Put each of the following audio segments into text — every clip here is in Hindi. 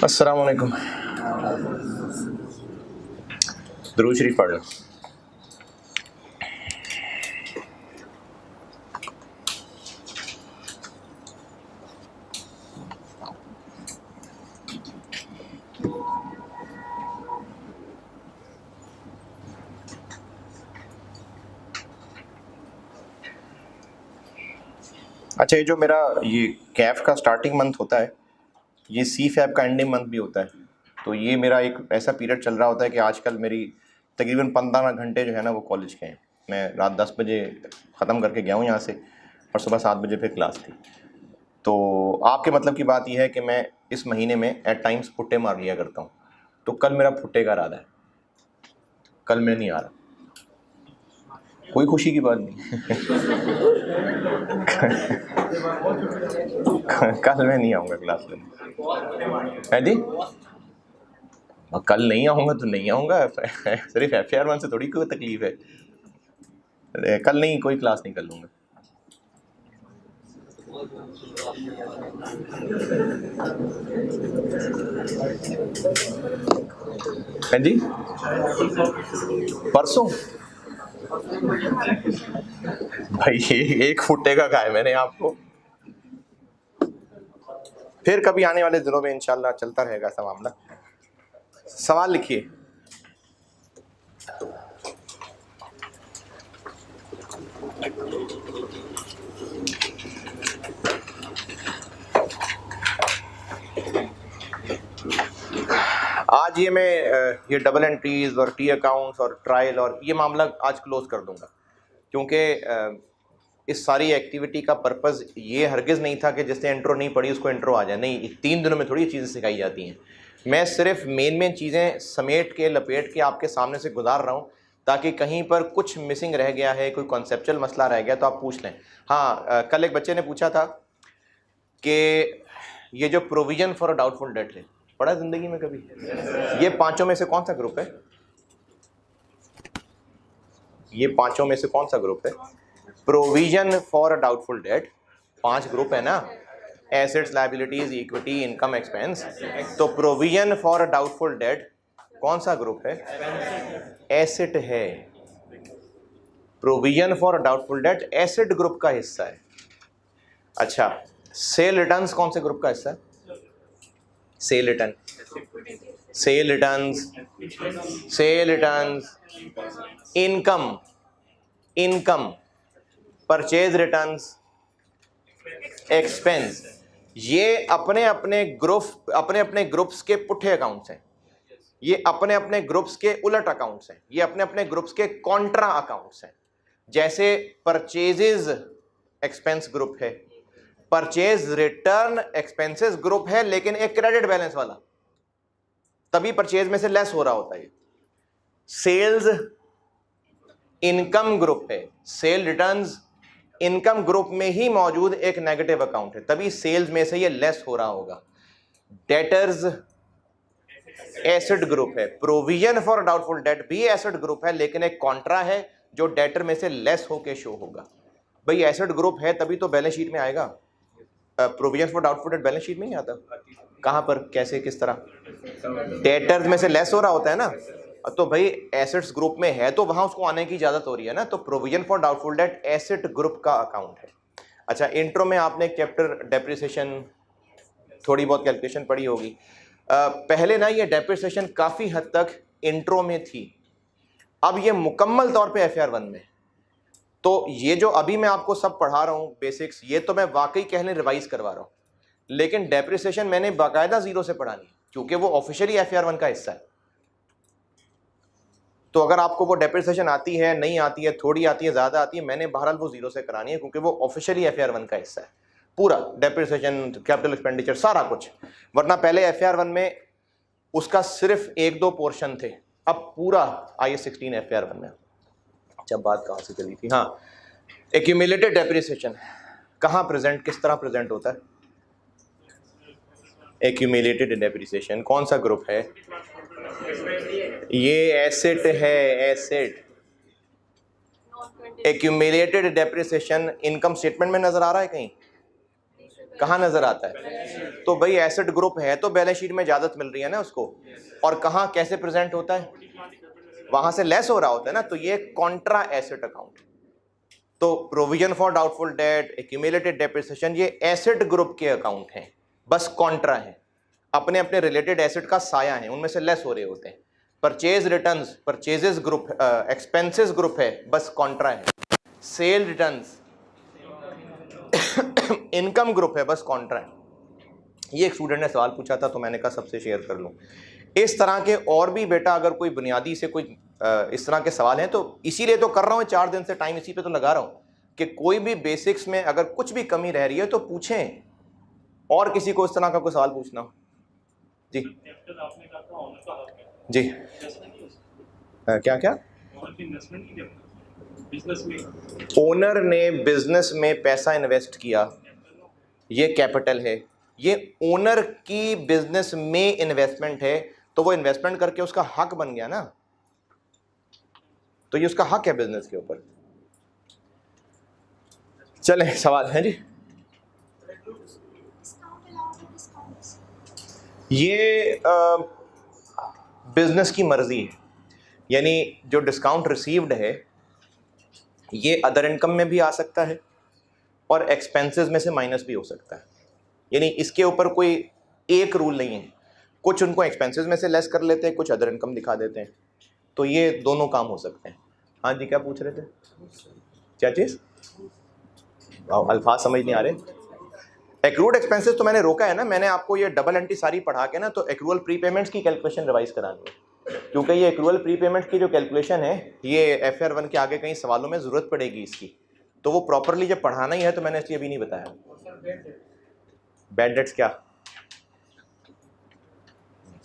अस्सलाम वालेकुम। दुरूद शरीफ पढ़ लो। अच्छा, ये जो मेरा ये कैफ का स्टार्टिंग मंथ होता है, ये सी फैब का एंडिंग मंथ भी होता है। तो ये मेरा एक ऐसा पीरियड चल रहा होता है कि आजकल मेरी तकरीबन 15 घंटे जो है ना वो कॉलेज के हैं। मैं रात 10 बजे ख़त्म करके गया हूँ यहाँ से, और सुबह 7 बजे फिर क्लास थी। तो आपके मतलब की बात यह है कि मैं इस महीने में एट टाइम्स फुट्टे मार लिया करता हूँ। तो कल मेरा फुट्टे का इरादा है, कल मैं नहीं आ रहा। कोई खुशी की बात नहीं। कल मैं नहीं आऊँगा क्लास लेने। है जी, कल नहीं आऊँगा तो नहीं आऊँगा। सिर्फ FAR1 से थोड़ी कोई तकलीफ है। कल नहीं, कोई क्लास नहीं कर लूँगा। है जी, परसों भाई एक फुट्टे का कहा है मैंने आपको। फिर कभी आने वाले दिनों में इंशाल्लाह चलता रहेगा ऐसा मामला। सवाल लिखिए। आज ये डबल एंट्रीज और टी अकाउंट्स और ट्रायल और ये मामला आज क्लोज कर दूंगा, क्योंकि इस सारी एक्टिविटी का पर्पज़ ये हरगिज़ नहीं था कि जिसने इंट्रो नहीं पढ़ी उसको इंट्रो आ जाए। नहीं, 3 दिनों में थोड़ी चीज़ें सिखाई जाती हैं। मैं सिर्फ मेन चीज़ें समेट के लपेट के आपके सामने से गुजार रहा हूँ, ताकि कहीं पर कुछ मिसिंग रह गया है, कोई कॉन्सेप्चुअल मसला रह गया तो आप पूछ लें। हाँ, कल एक बच्चे ने पूछा था कि ये जो provision for a doubtful date है, पढ़ा ज़िंदगी में कभी? ये पाँचों में से कौन सा ग्रुप है? ये पाँचों में से कौन सा ग्रुप है? Provision for a doubtful debt 5 group है ना, assets, liabilities, equity, income, expense. तो provision for a doubtful debt कौन सा ग्रुप है? एसेट है। Provision for a doubtful debt asset group का हिस्सा है। अच्छा, सेल रिटर्न्स कौन से ग्रुप का हिस्सा है? Sale return, sale returns, sale returns, income, income, purchase returns, expense, ये अपने अपने ग्रुप्स के पुट्ठे अकाउंट्स हैं। ये अपने अपने ग्रुप्स के उलट अकाउंट्स हैं। ये अपने अपने ग्रुप्स के कॉन्ट्रा अकाउंट्स हैं। जैसे परचेजेस एक्सपेंस ग्रुप है, परचेज रिटर्न एक्सपेंसेस ग्रुप है, लेकिन एक क्रेडिट बैलेंस वाला, तभी परचेज में से लेस हो रहा होता है। सेल्स इनकम ग्रुप है, सेल रिटर्न्स इनकम ग्रुप में ही मौजूद एक नेगेटिव अकाउंट है, तभी सेल्स में से ये लेस हो रहा होगा। डेटर्स एसेट ग्रुप है। प्रोविजन फॉर डाउटफुल डेट भी एसेट ग्रुप है, लेकिन एक कॉन्ट्रा है जो डेटर में से लेस होके शो होगा। भाई एसेट ग्रुप है तभी तो बैलेंस शीट में आएगा। Provision for doubtful debt balance sheet में नहीं आता। कहां पर, कैसे, किस तरह? डेटर्स में से लेस हो रहा होता है ना, तो भाई एसेट्स ग्रुप में है तो वहां उसको आने की इजाजत हो रही है ना। तो provision for doubtful debt asset group का अकाउंट है। अच्छा, इंट्रो में आपने चैप्टर डेप्रिसिएशन थोड़ी बहुत कैलकुलेशन पढ़ी होगी। पहले ना ये डेप्रिसिएशन काफी हद तक इंट्रो में थी, अब ये मुकम्मल तौर पे FAR1 में। तो ये जो अभी मैं आपको सब पढ़ा रहा हूँ बेसिक्स, ये तो मैं वाकई कहने रिवाइज करवा रहा हूँ, लेकिन डेप्रिसिएशन मैंने बाकायदा जीरो से पढ़ानी, क्योंकि वो ऑफिशियली FAR1 का हिस्सा है। तो अगर आपको वो डेप्रिसिएशन आती है, नहीं आती है, थोड़ी आती है, ज़्यादा आती है, मैंने बहरहाल वो जीरो से करानी है, क्योंकि वो ऑफिशियली FAR1 का हिस्सा है। पूरा डेप्रिसिएशन, कैपिटल एक्सपेंडिचर, सारा कुछ। वरना पहले FAR1 में उसका सिर्फ 1-2 पोर्शन थे, अब पूरा IS16 FAR1 में। जब बात कहाँ से चली थी? हाँ, एक्यूमुलेटेड डेप्रिसिएशन कहाँ प्रेजेंट, किस तरह प्रेजेंट होता है? एक्यूमुलेटेड डेप्रिसिएशन कौन सा ग्रुप है? ये एसेट है, asset. Accumulated depreciation income statement में नजर आ रहा है कहीं? कहाँ नजर आता है? तो भाई एसेट ग्रुप है तो बैलेंस शीट में इजाजत मिल रही है ना उसको, और कहाँ कैसे प्रेजेंट होता है? वहां से लेस हो रहा होता है ना, तो ये कॉन्ट्रा एसेट अकाउंट। तो provision for doubtful debt, accumulated depreciation, ये एसेट ग्रुप के अकाउंट हैं, बस कॉन्ट्रा है, अपने अपने रिलेटेड एसेट का साया है, उनमें से लेस हो रहे होते हैं। Purchase returns, purchases group, expenses group है, बस कॉन्ट्रा है। सेल रिटर्न्स इनकम ग्रुप है, बस कॉन्ट्रा है। ये एक स्टूडेंट ने सवाल पूछा था तो मैंने कहा सबसे शेयर कर लूं। इस तरह के और भी बेटा अगर कोई बुनियादी से कोई इस तरह के सवाल हैं तो इसीलिए तो कर रहा हूं 4 दिन से टाइम इसी पे तो लगा रहा हूं कि कोई भी बेसिक्स में अगर कुछ भी कमी रह रही है तो पूछें, और किसी को इस तरह का कोई सवाल पूछना हो। जी जी क्या क्या? ओनर ने बिजनेस में पैसा इन्वेस्ट किया, ये कैपिटल है, ये ओनर की बिजनेस में इन्वेस्टमेंट है, तो वो इन्वेस्टमेंट करके उसका हक बन गया ना, तो ये उसका हक है बिजनेस के ऊपर। चले सवाल है जी। ये बिजनेस की मर्जी है, यानी जो डिस्काउंट रिसीव्ड है ये अदर इनकम में भी आ सकता है और एक्सपेंसेस में से माइनस भी हो सकता है, यानी इसके ऊपर कोई एक रूल नहीं है। कुछ उनको एक्सपेंसेस में से लेस कर लेते हैं, कुछ अदर इनकम दिखा देते हैं, तो ये दोनों काम हो सकते हैं। हाँ जी, क्या पूछ रहे थे? क्या चीज़? अल्फाज समझ नहीं आ रहे। एक्रूड एक्सपेंसेस तो मैंने रोका है ना, मैंने आपको ये डबल एंट्री सारी पढ़ा के ना तो एक्रूअल प्रीपेमेंट्स की कैलकुलेशन रिवाइज करानी है, क्योंकि ये एक्रूअल प्रीपेमेंट की जो कैलकुलेशन है ये FR 1 के आगे कई सवालों में ज़रूरत पड़ेगी इसकी, तो वो प्रॉपरली जब पढ़ाना ही है तो मैंने इसलिए अभी नहीं बताया। बैड डेट्स क्या?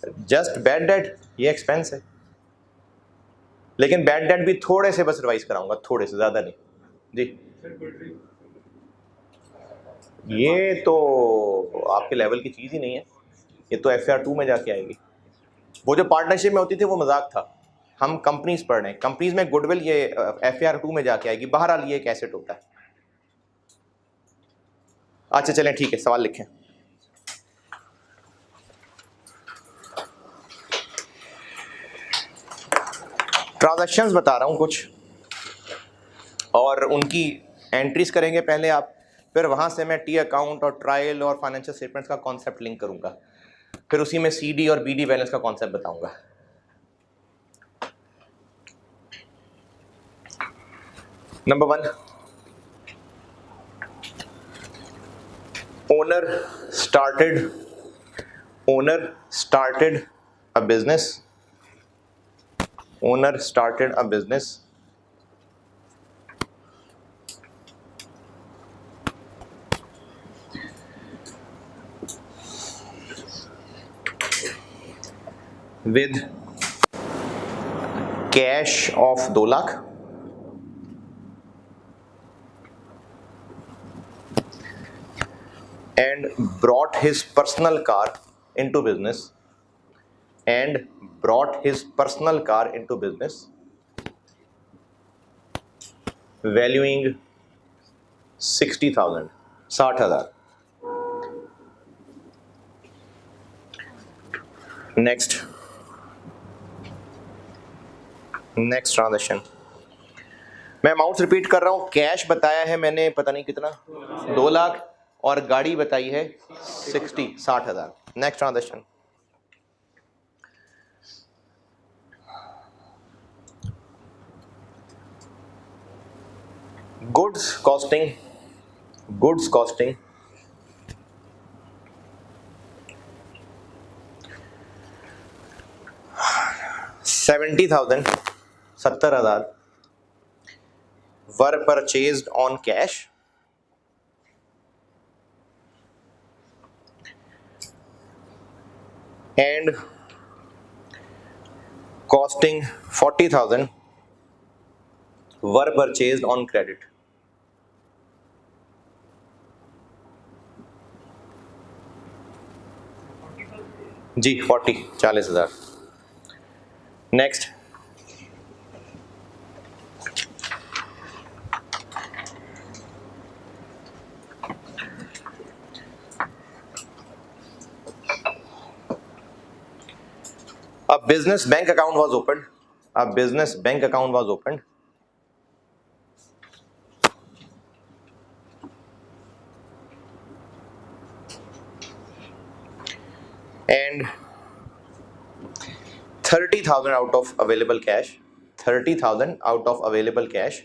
जस्ट बैड डेट ये एक्सपेंस है, लेकिन बैड डेट भी थोड़े से बस रिवाइज कराऊंगा, थोड़े से, ज़्यादा नहीं जी। ये तो आपके लेवल की चीज़ ही नहीं है, ये तो FR 2 में जाके आएगी। वो जो पार्टनरशिप में होती थी वो मजाक था, हम कंपनीज पढ़ रहे हैं, कंपनीज में गुडविल ये FR 2 में जाके आएगी। बहरहाल ये एक एसेट होता है। अच्छा चलें ठीक है, सवाल लिखें। ट्रांजैक्शंस बता रहा हूँ कुछ, और उनकी एंट्रीज करेंगे पहले आप, फिर वहाँ से मैं टी अकाउंट और ट्रायल और फाइनेंशियल स्टेटमेंट्स का कॉन्सेप्ट लिंक करूँगा, फिर उसी में CD और BD बैलेंस का कॉन्सेप्ट बताऊँगा। Number 1, owner started a business. Owner started a business with cash of 2 lakh and brought his personal car into business valuing 60,000, 60,000. Next transaction, मैं अमाउंट रिपीट कर रहा हूं। कैश बताया है मैंने पता नहीं कितना, 2 लाख, और गाड़ी बताई है 60,000। Next transaction, goods costing 70,000, 70,000 were purchased on cash and costing 40,000 were purchased on credit. जी 40,000। Next, A business bank account was opened. A business bank account was opened. And 30,000 out of available cash. 30,000 out of available cash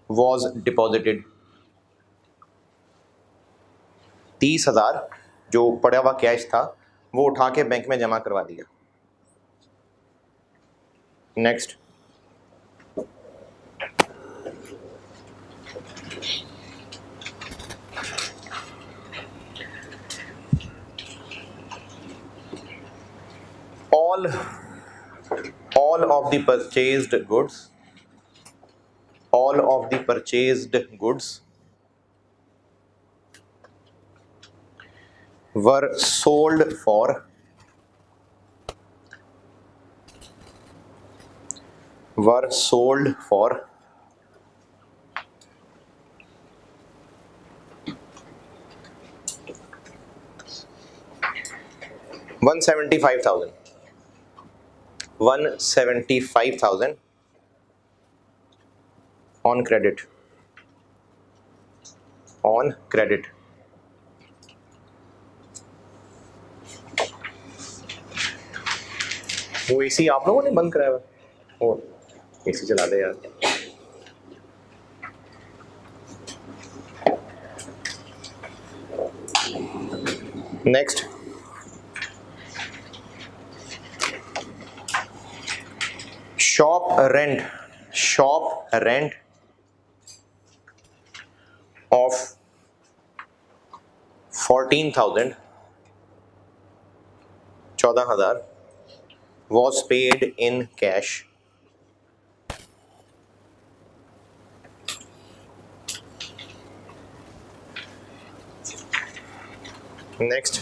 was deposited. 30,000 जो पड़ा हुआ कैश था वो उठा के बैंक में जमा करवा दिया. Next, all of the purchased goods were sold for 175,000 on credit. वो एसी आप लोगों ने बंद कराया हुआ? और एसी चला दे यार. Next, shop rent of 14,000 14,000 was paid in cash. Next,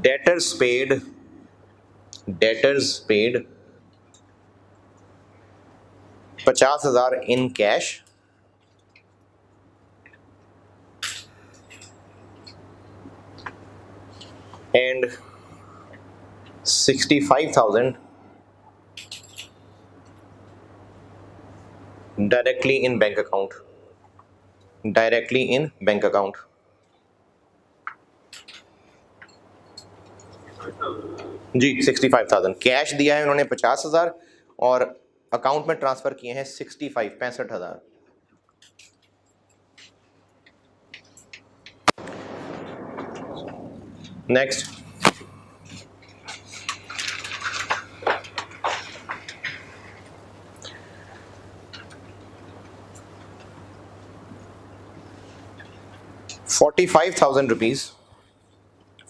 debtors paid 50,000 in cash and 65,000 directly in bank account. जी 65,000 कैश दिया है उन्होंने 50,000 और अकाउंट में ट्रांसफर किए हैं 65,000. Next,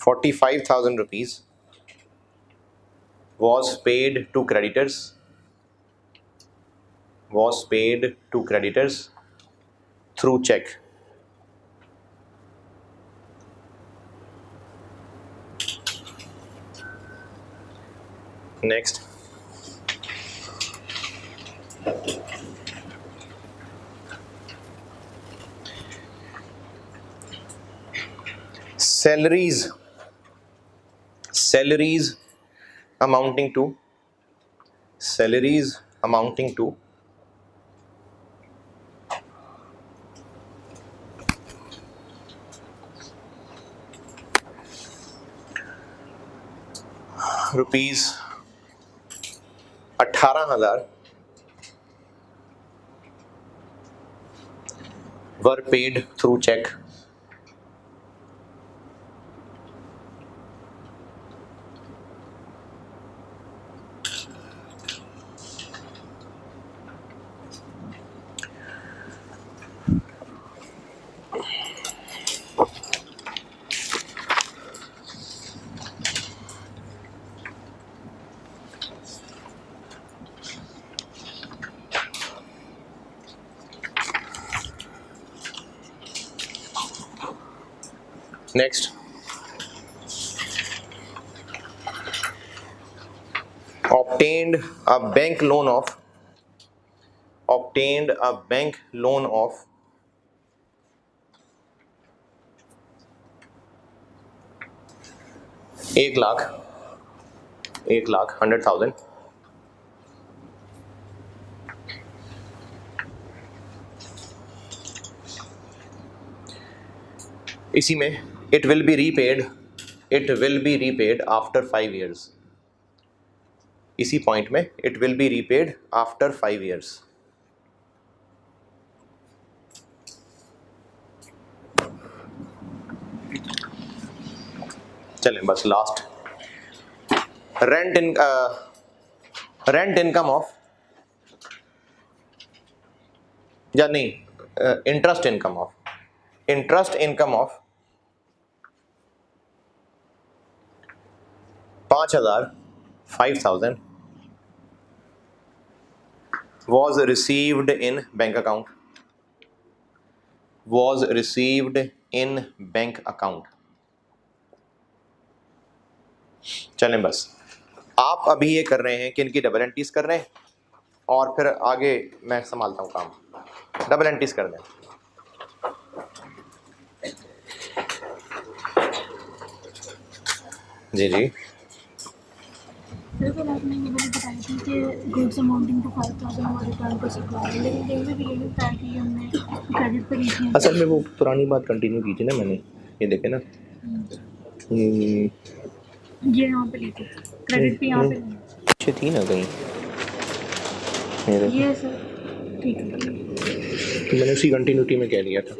₹45,000 was paid to creditors through check. Next, salaries amounting to rupees 18,000 were paid through check. Next, obtained a bank loan of 1,00,000 इसी में it will be repaid after 5 years. इसी पॉइंट में it will be repaid after 5 years. चलें बस लास्ट, रेंट इनकम ऑफ, या नहीं, interest income of 5,000 was received in bank account. चलें बस, आप अभी ये कर रहे हैं कि इनकी डबल एंट्रीज कर रहे हैं और फिर आगे मैं संभालता हूँ काम. डबल एंट्रीज कर दें. जी जी, बिल्कुल. आपने ये बात बताई थी कि गुड्स अमाउंटिंग टू 5,000 हमारे रिटर्न को सप्लाई, लेकिन देखिए रियली था कि हमने क्रेडिट पर ही असल में वो पुरानी बात कंटिन्यू की थी ना मैंने, ये देखे ना, ये यहाँ पे ली थी क्रेडिट पे, यहाँ पे नहीं. अच्छी थी ना कहीं, ये सर ठीक है, तो मैंने उसी कंटिन्यूटी में कह दिया था.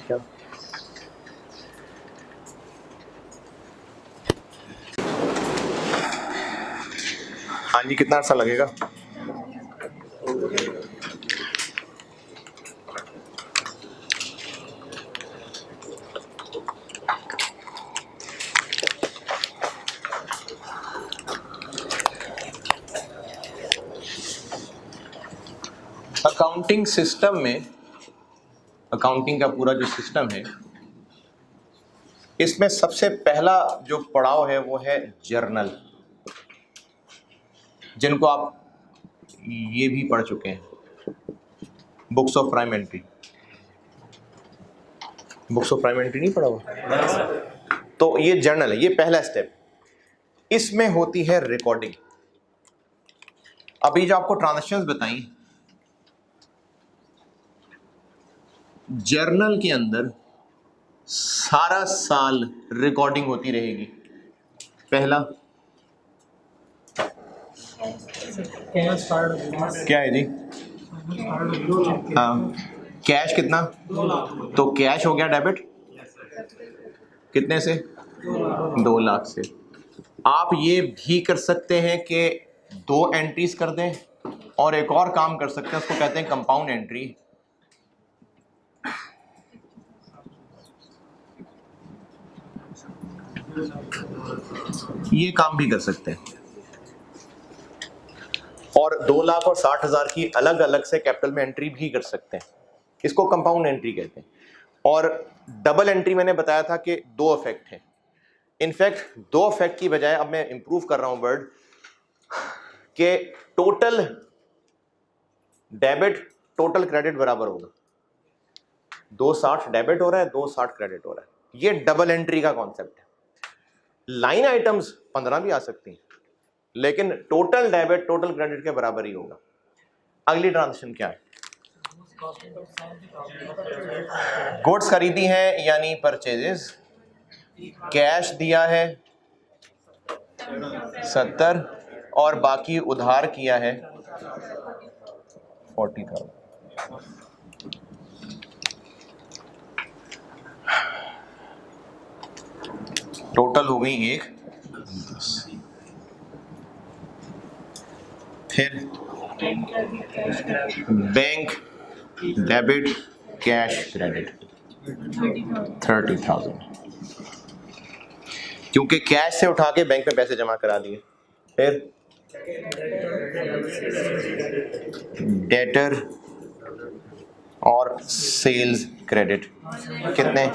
क्या हाँ जी, कितना अर्सा लगेगा? अकाउंटिंग सिस्टम में, अकाउंटिंग का पूरा जो सिस्टम है, इसमें सबसे पहला जो पड़ाव है वो है जर्नल, जिनको आप ये भी पढ़ चुके हैं, books of prime entry. Books of prime entry नहीं पढ़ा हुआ? तो ये जर्नल है, ये पहला स्टेप। इसमें होती है रिकॉर्डिंग। अभी जो आपको ट्रांजैक्शंस बताई, जर्नल के अंदर सारा साल रिकॉर्डिंग होती रहेगी। पहला क्या है जी? हाँ, कैश कितना? तो कैश हो गया डेबिट, कितने से? 2 लाख से। आप ये भी कर सकते हैं कि 2 एंट्रीज कर दें, और एक और काम कर सकते हैं, उसको कहते हैं कंपाउंड एंट्री। ये काम भी कर सकते हैं, और 2 लाख और 60,000 की अलग अलग से कैपिटल में एंट्री भी कर सकते हैं। इसको कंपाउंड एंट्री कहते हैं। और डबल एंट्री मैंने बताया था कि 2 इफेक्ट हैं। इनफैक्ट 2 इफेक्ट की बजाय अब मैं इंप्रूव कर रहा हूं वर्ड, कि टोटल डेबिट टोटल क्रेडिट बराबर होगा। 260 डेबिट हो रहा है, 260 क्रेडिट हो रहा है। ये डबल एंट्री का कॉन्सेप्ट है। लाइन आइटम्स 15 भी आ सकती हैं, लेकिन टोटल डेबिट टोटल क्रेडिट के बराबर ही होगा। अगली ट्रांजैक्शन क्या है? गुड्स खरीदी हैं यानी परचेजेस। कैश दिया है 70 और बाकी उधार किया है 40,000। टोटल हो गई 1। फिर बैंक डेबिट कैश क्रेडिट 30,000, क्योंकि कैश से उठा के बैंक में पैसे जमा करा दिए। फिर डेटर और सेल्स क्रेडिट कितने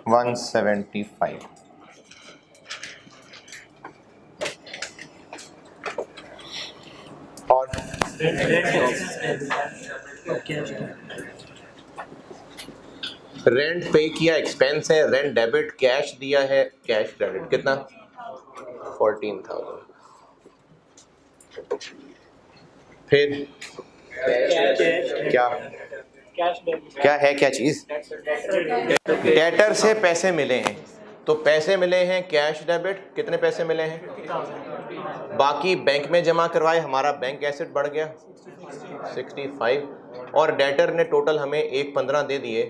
175। और रेंट पे किया एक्सपेंस है, रेंट डेबिट, कैश दिया है, कैश क्रेडिट कितना 14,000। फिर क्या क्या है क्या चीज, डेटर से पैसे मिले हैं, तो पैसे मिले हैं कैश डेबिट, कितने पैसे मिले हैं, बाकी बैंक में जमा करवाए, हमारा बैंक एसेट बढ़ गया 65, और डेटर ने टोटल हमें 115 दे दिए,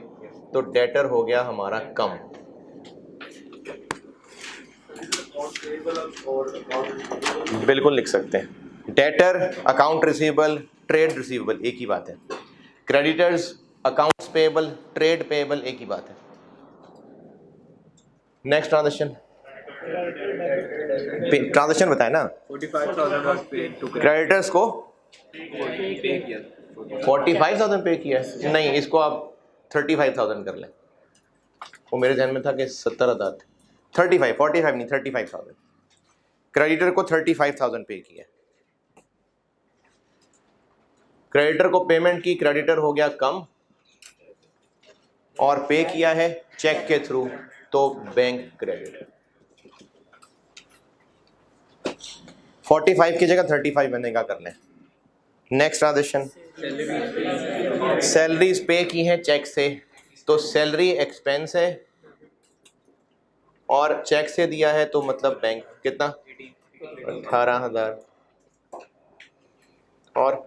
तो डेटर हो गया हमारा कम। बिल्कुल लिख सकते हैं, debtor account receivable, trade receivable एक ही बात है, creditors accounts payable, trade payable एक ही बात है। नेक्स्ट ट्रांजैक्शन, ट्रांजैक्शन बताए ना, 45,000 क्रेडिटर्स को 45,000 पे किया है, नहीं इसको आप 35,000 कर लें, वो मेरे ध्यान में था कि 70,000 थे, 45 नहीं 35,000, क्रेडिटर को 35,000 पे किया, क्रेडिटर को पेमेंट की, क्रेडिटर हो गया कम, और पे किया है चेक के थ्रू, तो बैंक क्रेडिट। 45 की जगह 35 बनेगा, कर लें। नेक्स्ट ट्रांजैक्शन, सैलरीज पे की हैं चेक से, तो सैलरी एक्सपेंस है और चेक से दिया है, तो मतलब बैंक कितना 18,000, और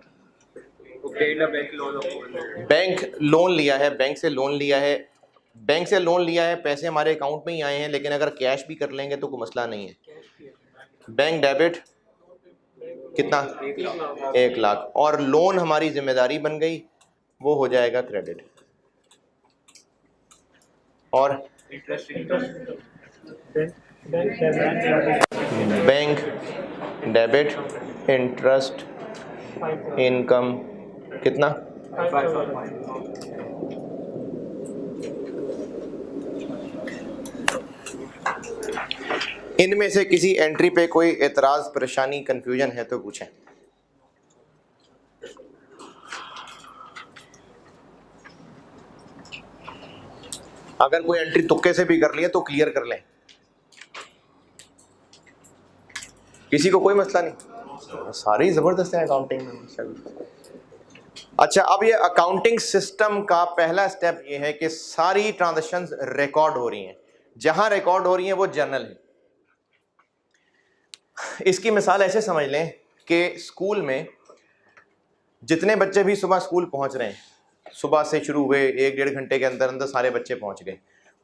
बैंक लोन लिया है, बैंक से लोन लिया है, बैंक से लोन लिया है, पैसे हमारे अकाउंट में ही आए हैं, लेकिन अगर कैश भी कर लेंगे तो कोई मसला नहीं है। बैंक डेबिट कितना 1 लाख, और लोन हमारी जिम्मेदारी बन गई, वो हो जाएगा क्रेडिट, और बैंक डेबिट इंटरेस्ट इनकम कितना, इनमें से किसी एंट्री पे कोई एतराज, परेशानी, कंफ्यूजन है तो पूछें। अगर कोई एंट्री तुक्के से भी कर लिए तो क्लियर कर लें, किसी को कोई मसला नहीं, सारी जबरदस्त है अकाउंटिंग में। अच्छा, अब ये अकाउंटिंग सिस्टम का पहला स्टेप ये है कि सारी ट्रांजैक्शंस रिकॉर्ड हो रही हैं, जहां रिकॉर्ड हो रही हैं वो जर्नल है। इसकी मिसाल ऐसे समझ लें कि स्कूल में जितने बच्चे भी सुबह स्कूल पहुंच रहे हैं, सुबह से शुरू हुए 1-1.5 घंटे के अंदर अंदर सारे बच्चे पहुंच गए,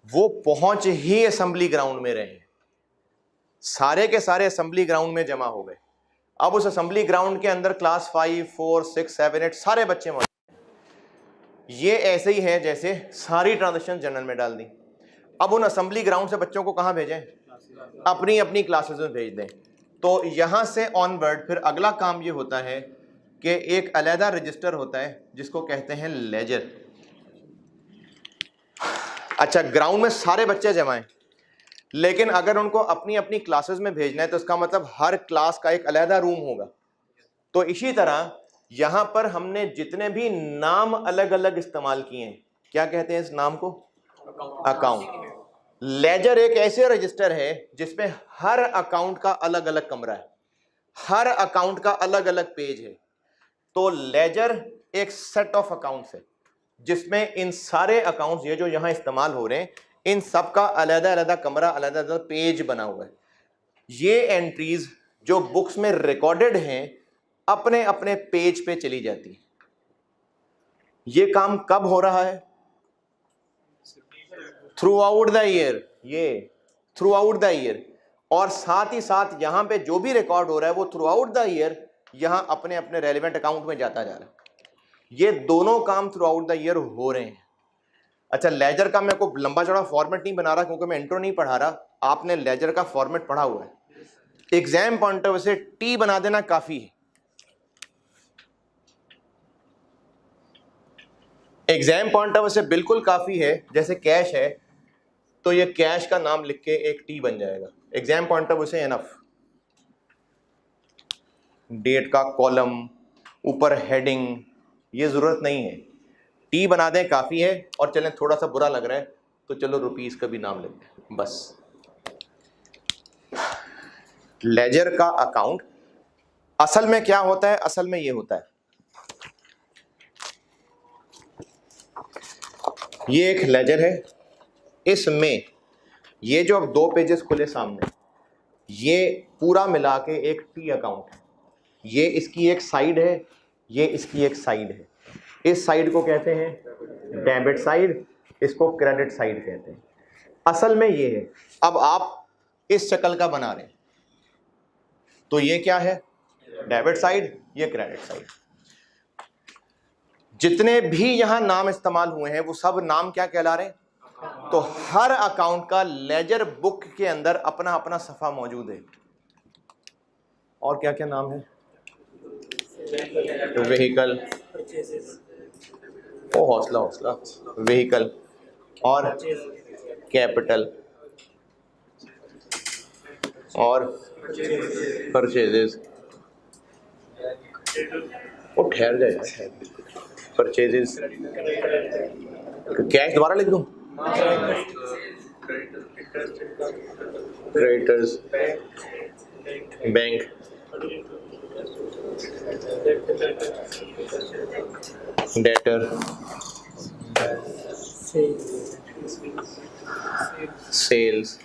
वो पहुंच ही असेंबली ग्राउंड में रहे, सारे के सारे असेंबली ग्राउंड में जमा हो गए। अब उस असेंबली ग्राउंड के अंदर क्लास 5, 4, 6, 7, 8 सारे बच्चे मौजूद हैं। ये ऐसे ही है जैसे सारी ट्रांजैक्शन जर्नल में डाल दी। अब उन असेंबली ग्राउंड से बच्चों को कहाँ भेजें, अपनी अपनी क्लासेस में भेज दें। तो यहां से ऑनवर्ड फिर अगला काम ये होता है कि एक अलहदा रजिस्टर होता है जिसको कहते हैं लेजर। अच्छा, ग्राउंड में सारे बच्चे जमा हैं, लेकिन अगर उनको अपनी अपनी क्लासेस में भेजना है तो इसका मतलब हर क्लास का एक अलहदा रूम होगा। तो इसी तरह यहां पर हमने जितने भी नाम अलग अलग इस्तेमाल किए हैं, क्या कहते हैं इस नाम को, अकाउंट। लेजर एक ऐसे रजिस्टर है जिसमें हर अकाउंट का अलग अलग कमरा है, हर अकाउंट का अलग अलग पेज है। तो लेजर एक सेट ऑफ अकाउंट्स है जिसमें इन सारे अकाउंट्स, ये जो यहां इस्तेमाल हो रहे हैं, इन सब का अलग अलग कमरा, अलग अलग पेज बना हुआ है। ये एंट्रीज जो बुक्स में रिकॉर्डेड हैं अपने अपने पेज पे चली जाती है। ये काम कब हो रहा है, थ्रू आउट द ईयर, ये थ्रू आउट द ईयर, और साथ ही साथ यहां पे जो भी रिकॉर्ड हो रहा है वो थ्रू आउट द ईयर यहां अपने अपने रेलिवेंट अकाउंट में जाता जा रहा है। ये दोनों काम थ्रू आउट द ईयर हो रहे हैं। अच्छा, लेजर का मैं कोई लंबा चौड़ा फॉर्मेट नहीं बना रहा क्योंकि मैं इंट्रो नहीं पढ़ा रहा, आपने लेजर का फॉर्मेट पढ़ा हुआ है। एग्जाम पॉइंट ऑफ व्यू से टी बना देना काफी है। एग्जाम पॉइंट ऑफ से बिल्कुल काफ़ी है, जैसे कैश है तो ये कैश का नाम लिख के एक टी बन जाएगा, एग्जाम पॉइंट ऑफ से एनफ। डेट का कॉलम, ऊपर हेडिंग, ये ज़रूरत नहीं है, टी बना दें काफ़ी है। और चलें थोड़ा सा बुरा लग रहा है तो चलो रुपीज़ का भी नाम लिख दें बस। लेजर का अकाउंट असल में क्या होता है, असल में ये होता है, ये एक लेजर है, इसमें ये जो अब 2 पेजेस खुले सामने, ये पूरा मिला के एक टी अकाउंट है। ये इसकी एक साइड है, ये इसकी एक साइड है। इस साइड को कहते हैं डेबिट साइड, इसको क्रेडिट साइड कहते हैं। असल में ये है। अब आप इस शक्ल का बना रहे हैं तो ये क्या है, डेबिट साइड, ये क्रेडिट साइड। जितने भी यहां नाम इस्तेमाल हुए हैं वो सब नाम क्या कहला रहे हैं, तो हर अकाउंट का लेजर बुक के अंदर अपना अपना सफा मौजूद है। और क्या क्या नाम है, व्हीकल, ओ हौसला हौसला, व्हीकल और कैपिटल और परचेजेस। वो ठहर जाए, परचेजेस, कैश दोबारा लिख दूं, creditors, bank, debtor, sales,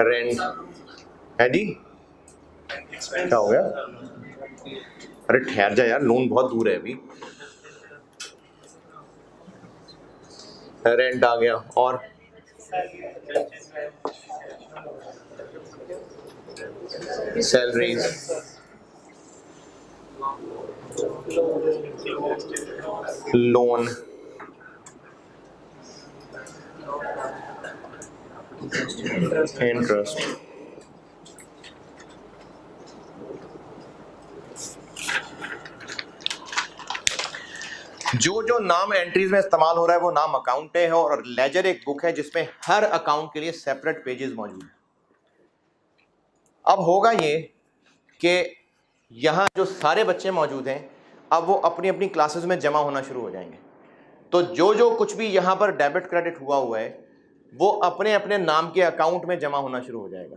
rent है जी। क्या हो गया, अरे ठहर जा यार, लोन बहुत दूर है अभी। रेंट आ गया और सैलरीज, लोन, इंटरेस्ट। जो जो नाम एंट्रीज में इस्तेमाल हो रहा है वो नाम अकाउंट है, और लेजर एक बुक है जिसमें हर अकाउंट के लिए सेपरेट पेजेस मौजूद हैं। अब होगा ये कि यहाँ जो सारे बच्चे मौजूद हैं अब वो अपनी अपनी क्लासेस में जमा होना शुरू हो जाएंगे। तो जो जो कुछ भी यहाँ पर डेबिट क्रेडिट हुआ है वो अपने अपने नाम के अकाउंट में जमा होना शुरू हो जाएगा।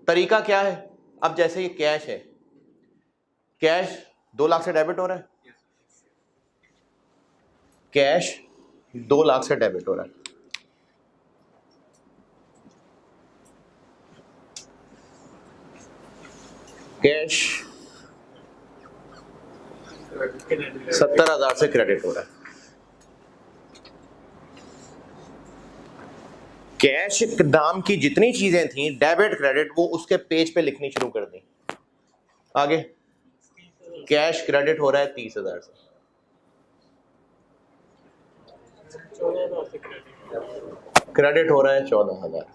तरीका क्या है, अब जैसे ये कैश है, कैश 2 लाख से डेबिट हो रहा है, कैश 2 लाख से डेबिट हो रहा है। कैश 70,000 से क्रेडिट हो रहा है। कैश नाम की जितनी चीजें थी डेबिट क्रेडिट वो उसके पेज पे लिखनी शुरू कर दी। आगे कैश क्रेडिट हो रहा है 30,000 से, क्रेडिट हो रहा है 14,000,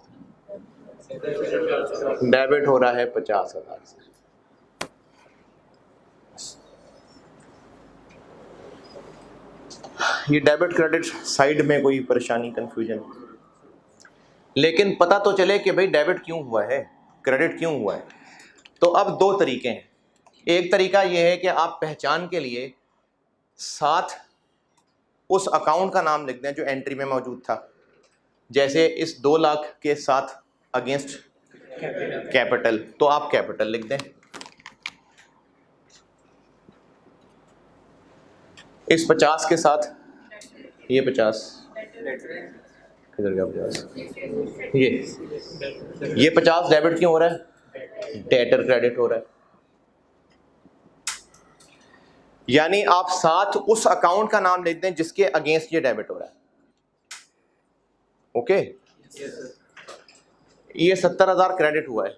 डेबिट हो रहा है 50,000 से। ये डेबिट क्रेडिट साइड में कोई परेशानी, कंफ्यूजन, लेकिन पता तो चले कि भाई डेबिट क्यों हुआ है, क्रेडिट क्यों हुआ है। तो अब 2 तरीके हैं। एक तरीका ये है कि आप पहचान के लिए साथ उस अकाउंट का नाम लिख दें जो एंट्री में मौजूद था। जैसे इस 2 लाख के साथ अगेंस्ट कैपिटल, तो आप कैपिटल लिख दें। इस 50 के साथ ये 50, किधर गया 50, ये 50 डेबिट क्यों हो रहा है, डेटर क्रेडिट हो रहा है। यानी आप साथ उस अकाउंट का नाम लिख दें जिसके अगेंस्ट ये डेबिट हो रहा है। ओके, ये 70,000 क्रेडिट हुआ है,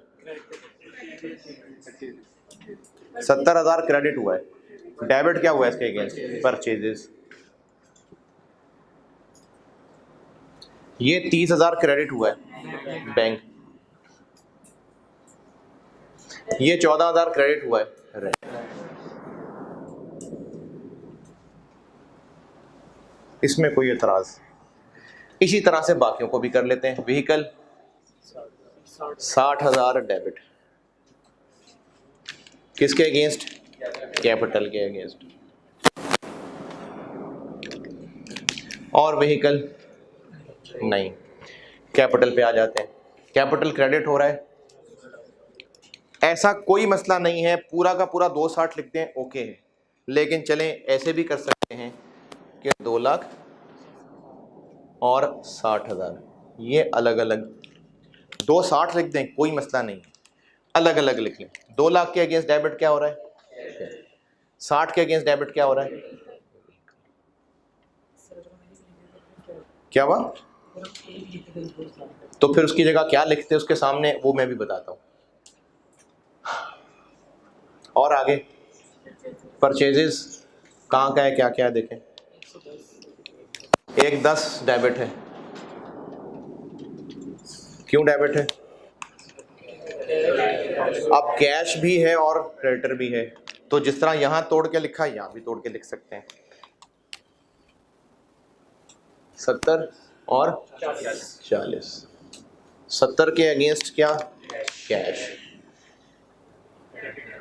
70,000 क्रेडिट हुआ है, डेबिट क्या हुआ है इसके अगेंस्ट, परचेजेस। ये 30,000 क्रेडिट हुआ है बैंक, ये 14,000 क्रेडिट हुआ है रेंट। इसमें कोई एतराज। इसी तरह से बाकियों को भी कर लेते हैं। व्हीकल 60,000 डेबिट, किसके अगेंस्ट? कैपिटल के अगेंस्ट। और व्हीकल नहीं, कैपिटल पे आ जाते हैं। कैपिटल क्रेडिट हो रहा है, ऐसा कोई मसला नहीं है, पूरा का पूरा 260 लिखते हैं, ओके है। लेकिन चलें ऐसे भी कर सकते हैं कि 2 लाख और 60,000 ये अलग अलग 260 लिख दें, कोई मसला नहीं, अलग अलग लिख लें। 2 लाख के अगेंस्ट डेबिट क्या हो रहा है? 60 के अगेंस्ट डेबिट क्या हो रहा है? क्या हुआ? तो फिर उसकी जगह क्या लिखते हैं उसके सामने, वो मैं भी बताता हूं। और आगे परचेजेस कहाँ का है, क्या क्या है देखें। 110 डेबिट है, क्यों डेबिट है? अब कैश भी है और क्रेडिटर भी है, तो जिस तरह यहां तोड़ के लिखा यहां भी तोड़ के लिख सकते हैं। 70 और 40, 70 के अगेंस्ट क्या? Cash,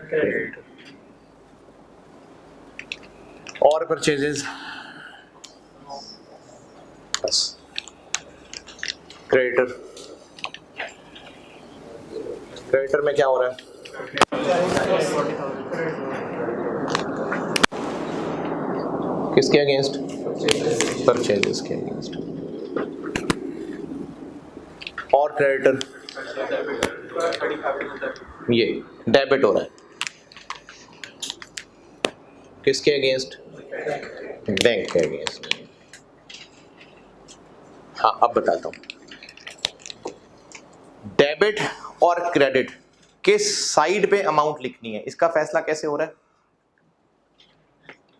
credit. और परचेजेस बस, क्रेडिटर, क्रेडिटर में क्या हो रहा है? किसके अगेंस्ट? परचेजेस के अगेंस्ट। और क्रेडिटर ये डेबिट हो रहा है, किसके अगेंस्ट? बैंक के अगेंस्ट। हाँ अब बताता हूं, डेबिट और क्रेडिट किस साइड पे अमाउंट लिखनी है, इसका फैसला कैसे हो रहा है?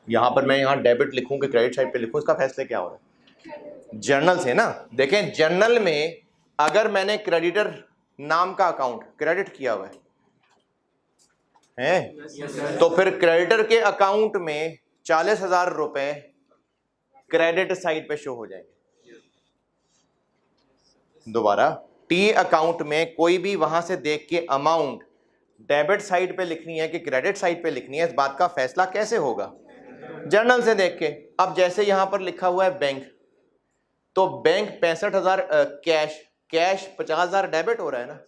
यहां पर मैं यहां डेबिट लिखूं कि क्रेडिट साइड पे लिखूं, इसका फैसला क्या हो रहा है? जर्नल से ना। देखें जर्नल में अगर मैंने क्रेडिटर नाम का अकाउंट क्रेडिट किया हुआ है तो फिर क्रेडिटर के अकाउंट में 40,000 रुपए क्रेडिट साइड पे शो हो जाएंगे। दोबारा, टी अकाउंट में कोई भी वहां से देख के अमाउंट डेबिट साइड पे लिखनी है कि क्रेडिट साइड पे लिखनी है, इस बात का फैसला कैसे होगा? जर्नल से देख के। अब जैसे यहां पर लिखा हुआ है बैंक, तो बैंक 65,000 कैश, कैश 50,000 डेबिट हो रहा है ना,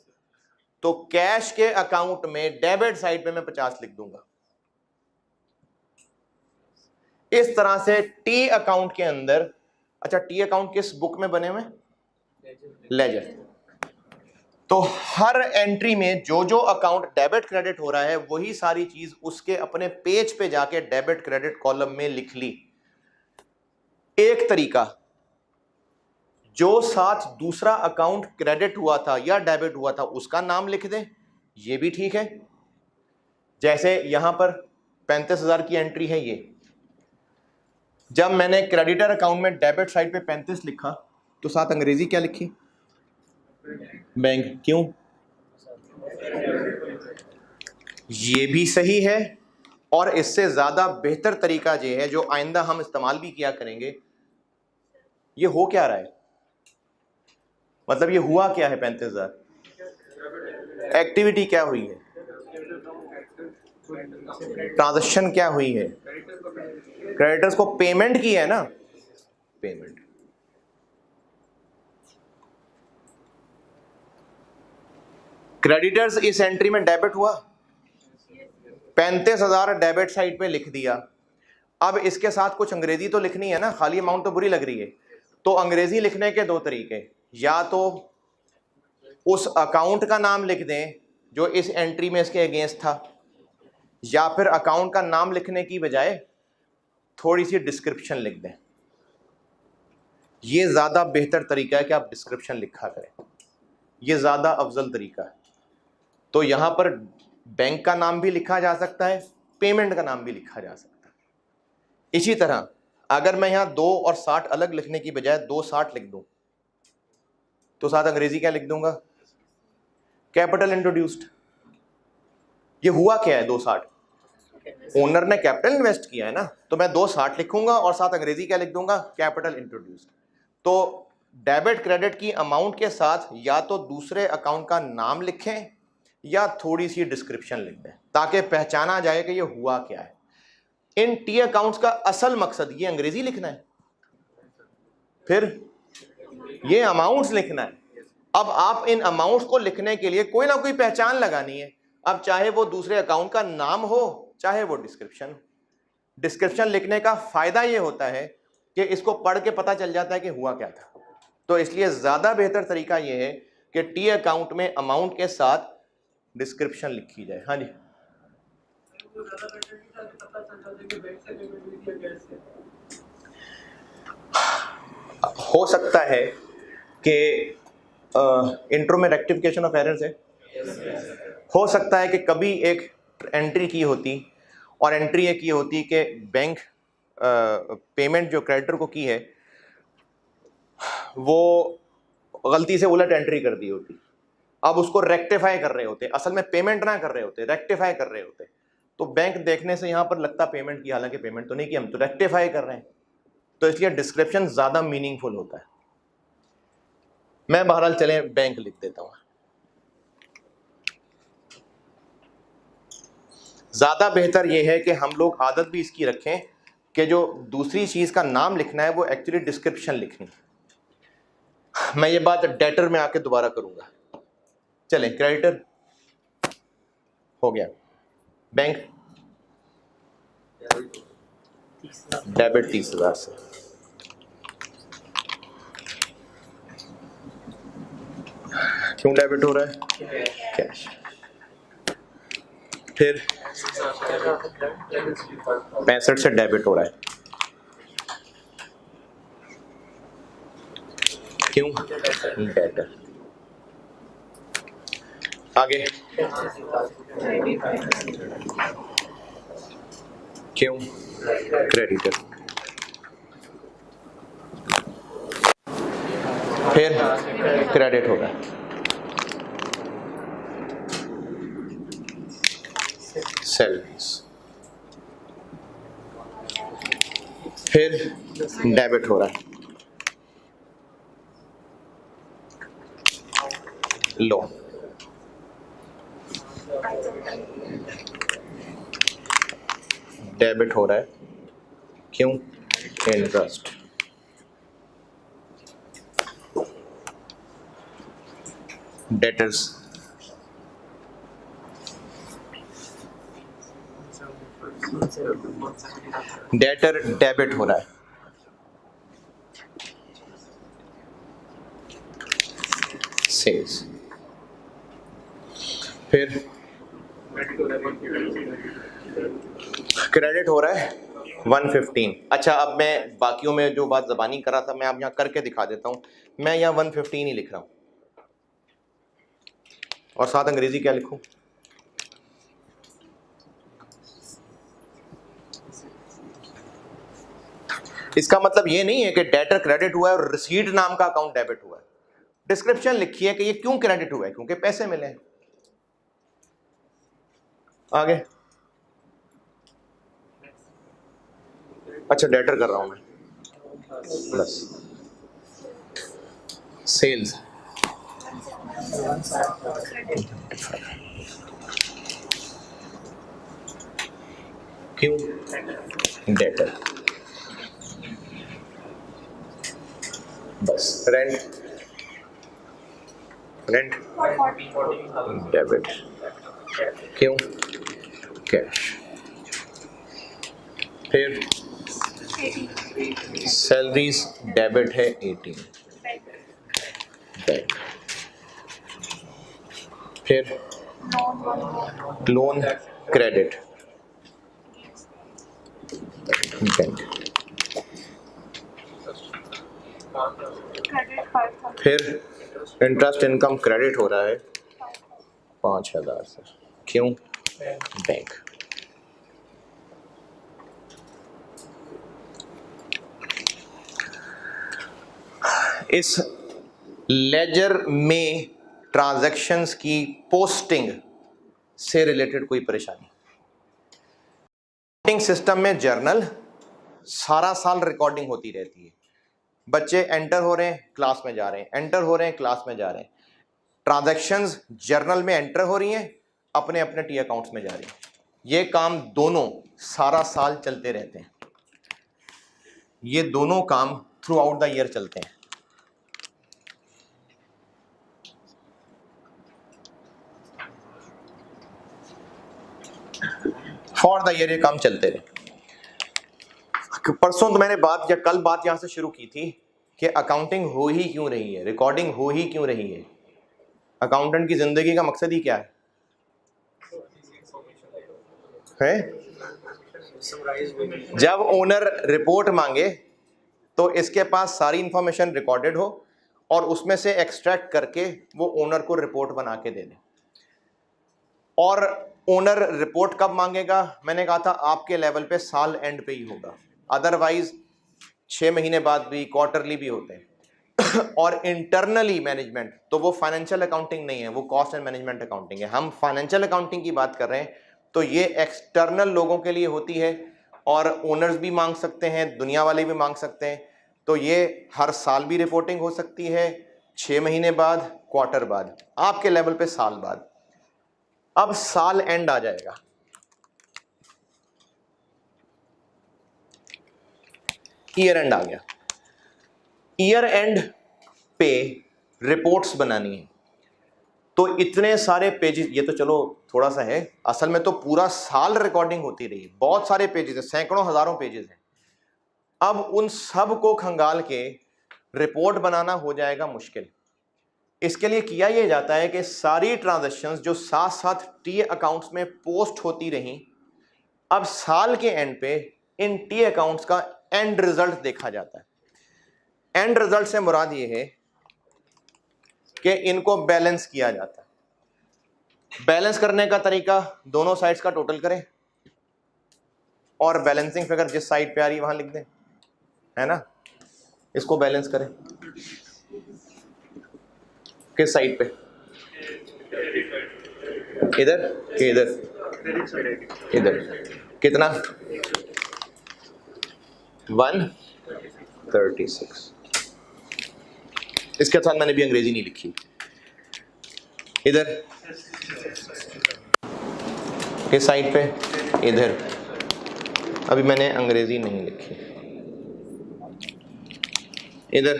तो कैश के अकाउंट में डेबिट साइड पे मैं 50 लिख दूंगा। इस तरह से टी अकाउंट के अंदर, अच्छा टी अकाउंट किस बुक में बने हुए? लेजर। तो हर एंट्री में जो जो अकाउंट डेबिट क्रेडिट हो रहा है वही सारी चीज उसके अपने पेज पे जाके डेबिट क्रेडिट कॉलम में लिख ली। एक तरीका, जो साथ दूसरा अकाउंट क्रेडिट हुआ था या डेबिट हुआ था उसका नाम लिख दें, ये भी ठीक है। जैसे यहां पर 35,000 की एंट्री है, ये जब मैंने क्रेडिटर अकाउंट में डेबिट साइड पे 35 लिखा तो साथ अंग्रेजी क्या लिखी? बैंक। क्यों? ये भी सही है, और इससे ज्यादा बेहतर तरीका ये है जो आइंदा हम इस्तेमाल भी किया करेंगे। ये हो क्या रहा है, मतलब ये हुआ क्या है? 35,000 एक्टिविटी क्या हुई है? ट्रांजैक्शन क्या हुई है? क्रेडिटर्स को पेमेंट की है ना, पेमेंट। क्रेडिटर्स इस एंट्री में डेबिट हुआ, 35,000 डेबिट साइड पे लिख दिया। अब इसके साथ कुछ अंग्रेजी तो लिखनी है ना, खाली अमाउंट तो बुरी लग रही है। तो अंग्रेजी लिखने के दो तरीके, या तो उस अकाउंट का नाम लिख दें जो इस एंट्री में इसके अगेंस्ट था, या फिर अकाउंट का नाम लिखने की बजाय थोड़ी सी डिस्क्रिप्शन लिख दें। ये ज्यादा बेहतर तरीका है कि आप डिस्क्रिप्शन लिखा करें, ये ज्यादा अफजल तरीका है। तो यहां पर बैंक का नाम भी लिखा जा सकता है, पेमेंट का नाम भी लिखा जा सकता है। इसी तरह अगर मैं यहां 2 और 60 अलग लिखने की बजाय 260 लिख दूं तो साथ अंग्रेजी क्या लिख दूंगा? Capital introduced. ये हुआ क्या है 260? ओनर ने कैपिटल इन्वेस्ट किया है ना, तो मैं 260 लिखूंगा और साथ अंग्रेजी क्या लिख दूंगा, कैपिटल इंट्रोड्यूस्ड। तो डेबिट क्रेडिट की अमाउंट के साथ या तो दूसरे अकाउंट का नाम लिखें या थोड़ी सी डिस्क्रिप्शन लिख दें ताकि पहचाना जाए कि ये हुआ क्या है। इन टी अकाउंट्स का असल मकसद ये अंग्रेजी लिखना है, फिर ये अमाउंट्स लिखना है। अब आप इन अमाउंट्स को लिखने के लिए कोई ना कोई पहचान लगानी है। अब चाहे वो दूसरे अकाउंट का नाम हो चाहे वो डिस्क्रिप्शन। डिस्क्रिप्शन लिखने का फायदा ये होता है कि इसको पढ़ के पता चल जाता है कि हुआ क्या था। तो इसलिए ज्यादा बेहतर तरीका ये है कि टी अकाउंट में अमाउंट के साथ डिस्क्रिप्शन लिखी जाए। हाँ जी, हो सकता है कि इंट्रो में रेक्टिफिकेशन ऑफ एरर्स है। हो सकता है कि कभी एक एंट्री की होती और एंट्री ये की होती कि बैंक पेमेंट जो क्रेडिटर को की है वो गलती से उलट एंट्री कर दी होती। अब उसको रेक्टिफाई कर रहे होते, असल में पेमेंट ना कर रहे होते, रेक्टिफाई कर रहे होते। तो बैंक देखने से यहां पर लगता पेमेंट की, हालांकि पेमेंट तो नहीं की, हम तो रेक्टिफाई कर रहे हैं। तो इसलिए डिस्क्रिप्शन ज्यादा मीनिंगफुल होता है। मैं बहरहाल चले बैंक लिख देता हूं। ज्यादा बेहतर यह है कि हम लोग आदत भी इसकी रखें कि जो दूसरी चीज का नाम लिखना है वो एक्चुअली डिस्क्रिप्शन लिखनी। मैं ये बात डेटर में आके दोबारा करूंगा। चलें, क्रेडिटर हो गया, बैंक डेबिट 30,000 से, क्यों डेबिट हो रहा है, कैश। फिर 65 से डेबिट हो रहा है, क्यों, डेटर। आगे क्यों, क्रेडिटर। फिर क्रेडिट होगा, सैलरीज। फिर डेबिट हो रहा है, लोन। डेबिट हो रहा है, क्यों, इंटरेस्ट। डेटर्स, डेटर डेबिट हो रहा है, सेल्स। फिर क्रेडिट हो रहा है 115। अच्छा, अब मैं बाकियों में जो बात ज़बानी कर रहा था मैं अब यहाँ करके दिखा देता हूँ। मैं यहाँ 115 ही लिख रहा हूँ और साथ अंग्रेजी क्या लिखूँ, इसका मतलब ये नहीं है कि डेटर क्रेडिट हुआ है और रिसीट नाम का अकाउंट डेबिट हुआ है। डिस्क्रिप्शन लिखिए कि ये क्यों क्रेडिट हुआ है, क्योंकि पैसे मिले। आगे, अच्छा डेटर कर रहा हूं मैं, प्लस सेल्स, क्यों, डेटर। बस रेंट, रेंट डेबिट, क्यों, कैश। फिर सैलरीज डेबिट है 18, बैंक। फिर लोन क्रेडिट, बैंक। फिर इंटरेस्ट इनकम क्रेडिट हो रहा है 5,000 से, क्यों, बैंक। इस लेजर में ट्रांजैक्शंस की पोस्टिंग से रिलेटेड कोई परेशानी? सिस्टम में जर्नल सारा साल रिकॉर्डिंग होती रहती है। बच्चे एंटर हो रहे हैं, क्लास में जा रहे हैं, एंटर हो रहे हैं, क्लास में जा रहे हैं। ट्रांजैक्शंस जर्नल में एंटर हो रही हैं, अपने अपने टी अकाउंट्स में जा रही हैं। ये काम दोनों सारा साल चलते रहते हैं। ये दोनों काम थ्रू आउट द ईयर चलते हैं। फॉर द ईयर ये काम चलते रहे। परसों तो मैंने बात या कल बात यहां से शुरू की थी कि अकाउंटिंग हो ही क्यों रही है, रिकॉर्डिंग हो ही क्यों रही है। अकाउंटेंट की जिंदगी का मकसद ही क्या है? जब ओनर रिपोर्ट मांगे तो इसके पास सारी इंफॉर्मेशन रिकॉर्डेड हो और उसमें से एक्सट्रैक्ट करके वो ओनर को रिपोर्ट बना के दे दे। और ओनर रिपोर्ट कब मांगेगा? मैंने कहा था आपके लेवल पे साल एंड पे ही होगा, अदरवाइज 6 महीने बाद भी, क्वार्टरली भी होते हैं। और इंटरनली मैनेजमेंट तो वो फाइनेंशियल अकाउंटिंग नहीं है, वो कॉस्ट एंड मैनेजमेंट अकाउंटिंग है। हम फाइनेंशियल अकाउंटिंग की बात कर रहे हैं तो ये एक्सटर्नल लोगों के लिए होती है और ओनर्स भी मांग सकते हैं, दुनिया वाले भी मांग सकते हैं। तो ये हर साल भी रिपोर्टिंग हो सकती है, 6 महीने बाद, क्वार्टर बाद, आपके लेवल पे साल बाद। अब साल एंड आ जाएगा, ईयर एंड आ गया। ईयर एंड पे रिपोर्ट्स बनानी है तो इतने सारे पेजेस, ये तो चलो थोड़ा सा है, असल में तो पूरा साल रिकॉर्डिंग होती रही, बहुत सारे पेजेस हैं, सैकड़ों हजारों पेजेस हैं। अब उन सब को खंगाल के रिपोर्ट बनाना हो जाएगा मुश्किल। इसके लिए किया यह जाता है कि सारी ट्रांजैक्शंस जो साथ साथ टी अकाउंट्स में पोस्ट होती रहीं, अब साल के एंड पे इन टी अकाउंट्स का एंड रिजल्ट देखा जाता है। एंड रिजल्ट से मुराद ये है कि इनको बैलेंस किया जाता है। बैलेंस करने का तरीका, दोनों साइड्स का टोटल करें और बैलेंसिंग फिगर जिस साइड पे आ रही है वहां लिख दें, है ना। इसको बैलेंस करें किस साइड पे? इधर के इधर? इधर। कितना? 136। इसके साथ मैंने भी अंग्रेजी नहीं लिखी। इधर किस साइड पे? इधर। अभी मैंने अंग्रेजी नहीं लिखी। इधर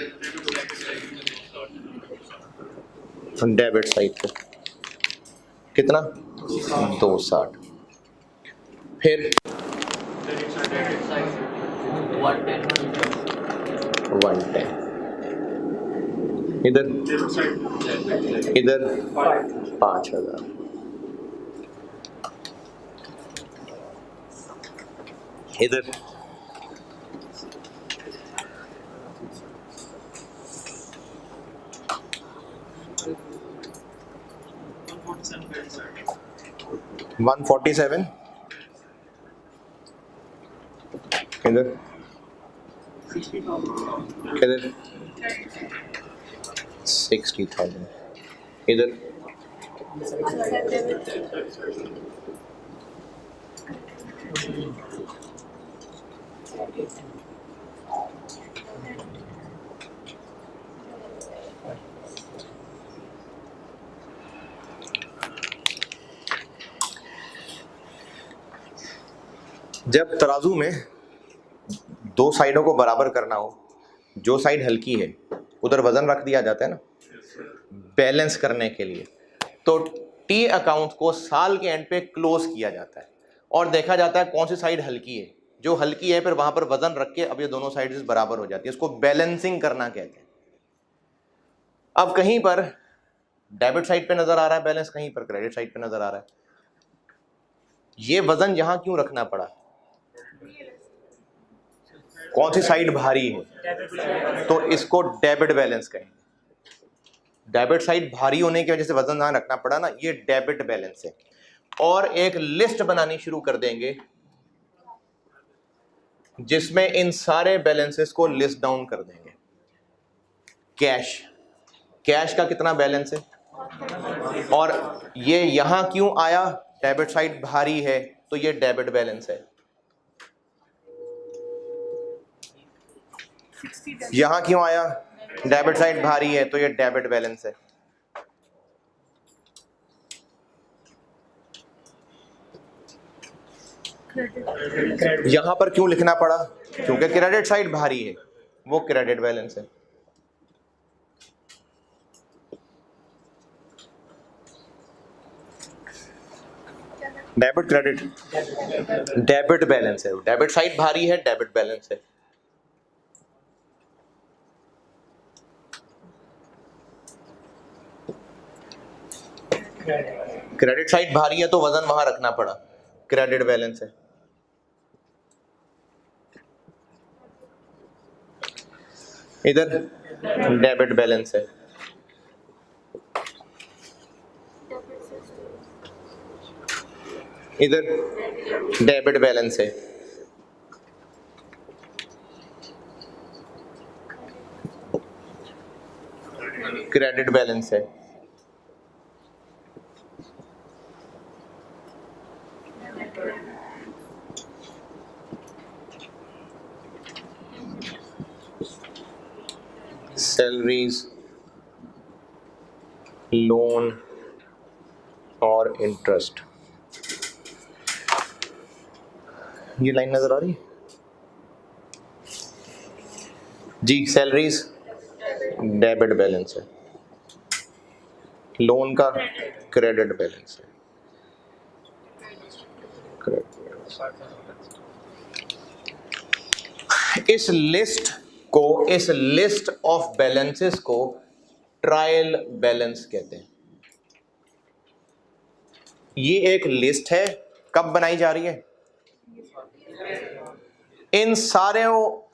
डेबिट साइड पे कितना? 260। फिर 110। इधर 5000। इधर 147। इधर 60,000। इधर जब तराजू में दो साइडों को बराबर करना हो, जो साइड हल्की है उधर वजन रख दिया जाता है ना, बैलेंस करने के लिए। तो टी अकाउंट को साल के एंड पे क्लोज किया जाता है और देखा जाता है कौन सी साइड हल्की है। जो हल्की है फिर वहां पर वजन रख के अब ये दोनों साइड बराबर हो जाती है, इसको बैलेंसिंग करना कहते हैं। अब कहीं पर डेबिट साइड पे नजर आ रहा है बैलेंस, कहीं पर क्रेडिट साइड पे नजर आ रहा है। ये वजन यहां क्यों रखना पड़ा? कौन सी साइड भारी है, तो इसको डेबिट बैलेंस कहेंगे। डेबिट साइड भारी होने की वजह से वजन यहां रखना पड़ा ना, ये डेबिट बैलेंस है। और एक लिस्ट बनानी शुरू कर देंगे जिसमें इन सारे बैलेंसेस को लिस्ट डाउन कर देंगे। कैश, कैश का कितना बैलेंस है और ये यहां क्यों आया? डेबिट साइड भारी है तो ये डेबिट बैलेंस है। 60 यहाँ क्यों आया? डेबिट साइड भारी है तो ये डेबिट बैलेंस है। क्रेडिट यहाँ पर क्यों लिखना पड़ा? क्योंकि क्रेडिट साइड भारी है, वो क्रेडिट बैलेंस है। डेबिट क्रेडिट, डेबिट बैलेंस है। डेबिट साइड भारी है, डेबिट बैलेंस है। क्रेडिट साइड भारी है तो वजन वहां रखना पड़ा, क्रेडिट बैलेंस है। इधर डेबिट बैलेंस है। इधर डेबिट बैलेंस है। क्रेडिट बैलेंस है। सैलरीज, लोन और इंटरेस्ट। ये लाइन नजर आ रही है जी? सैलरीज डेबिट बैलेंस है, लोन का क्रेडिट बैलेंस है। इस लिस्ट ऑफ बैलेंसेस को ट्रायल बैलेंस कहते हैं। ये एक लिस्ट है, कब बनाई जा रही है? इन सारे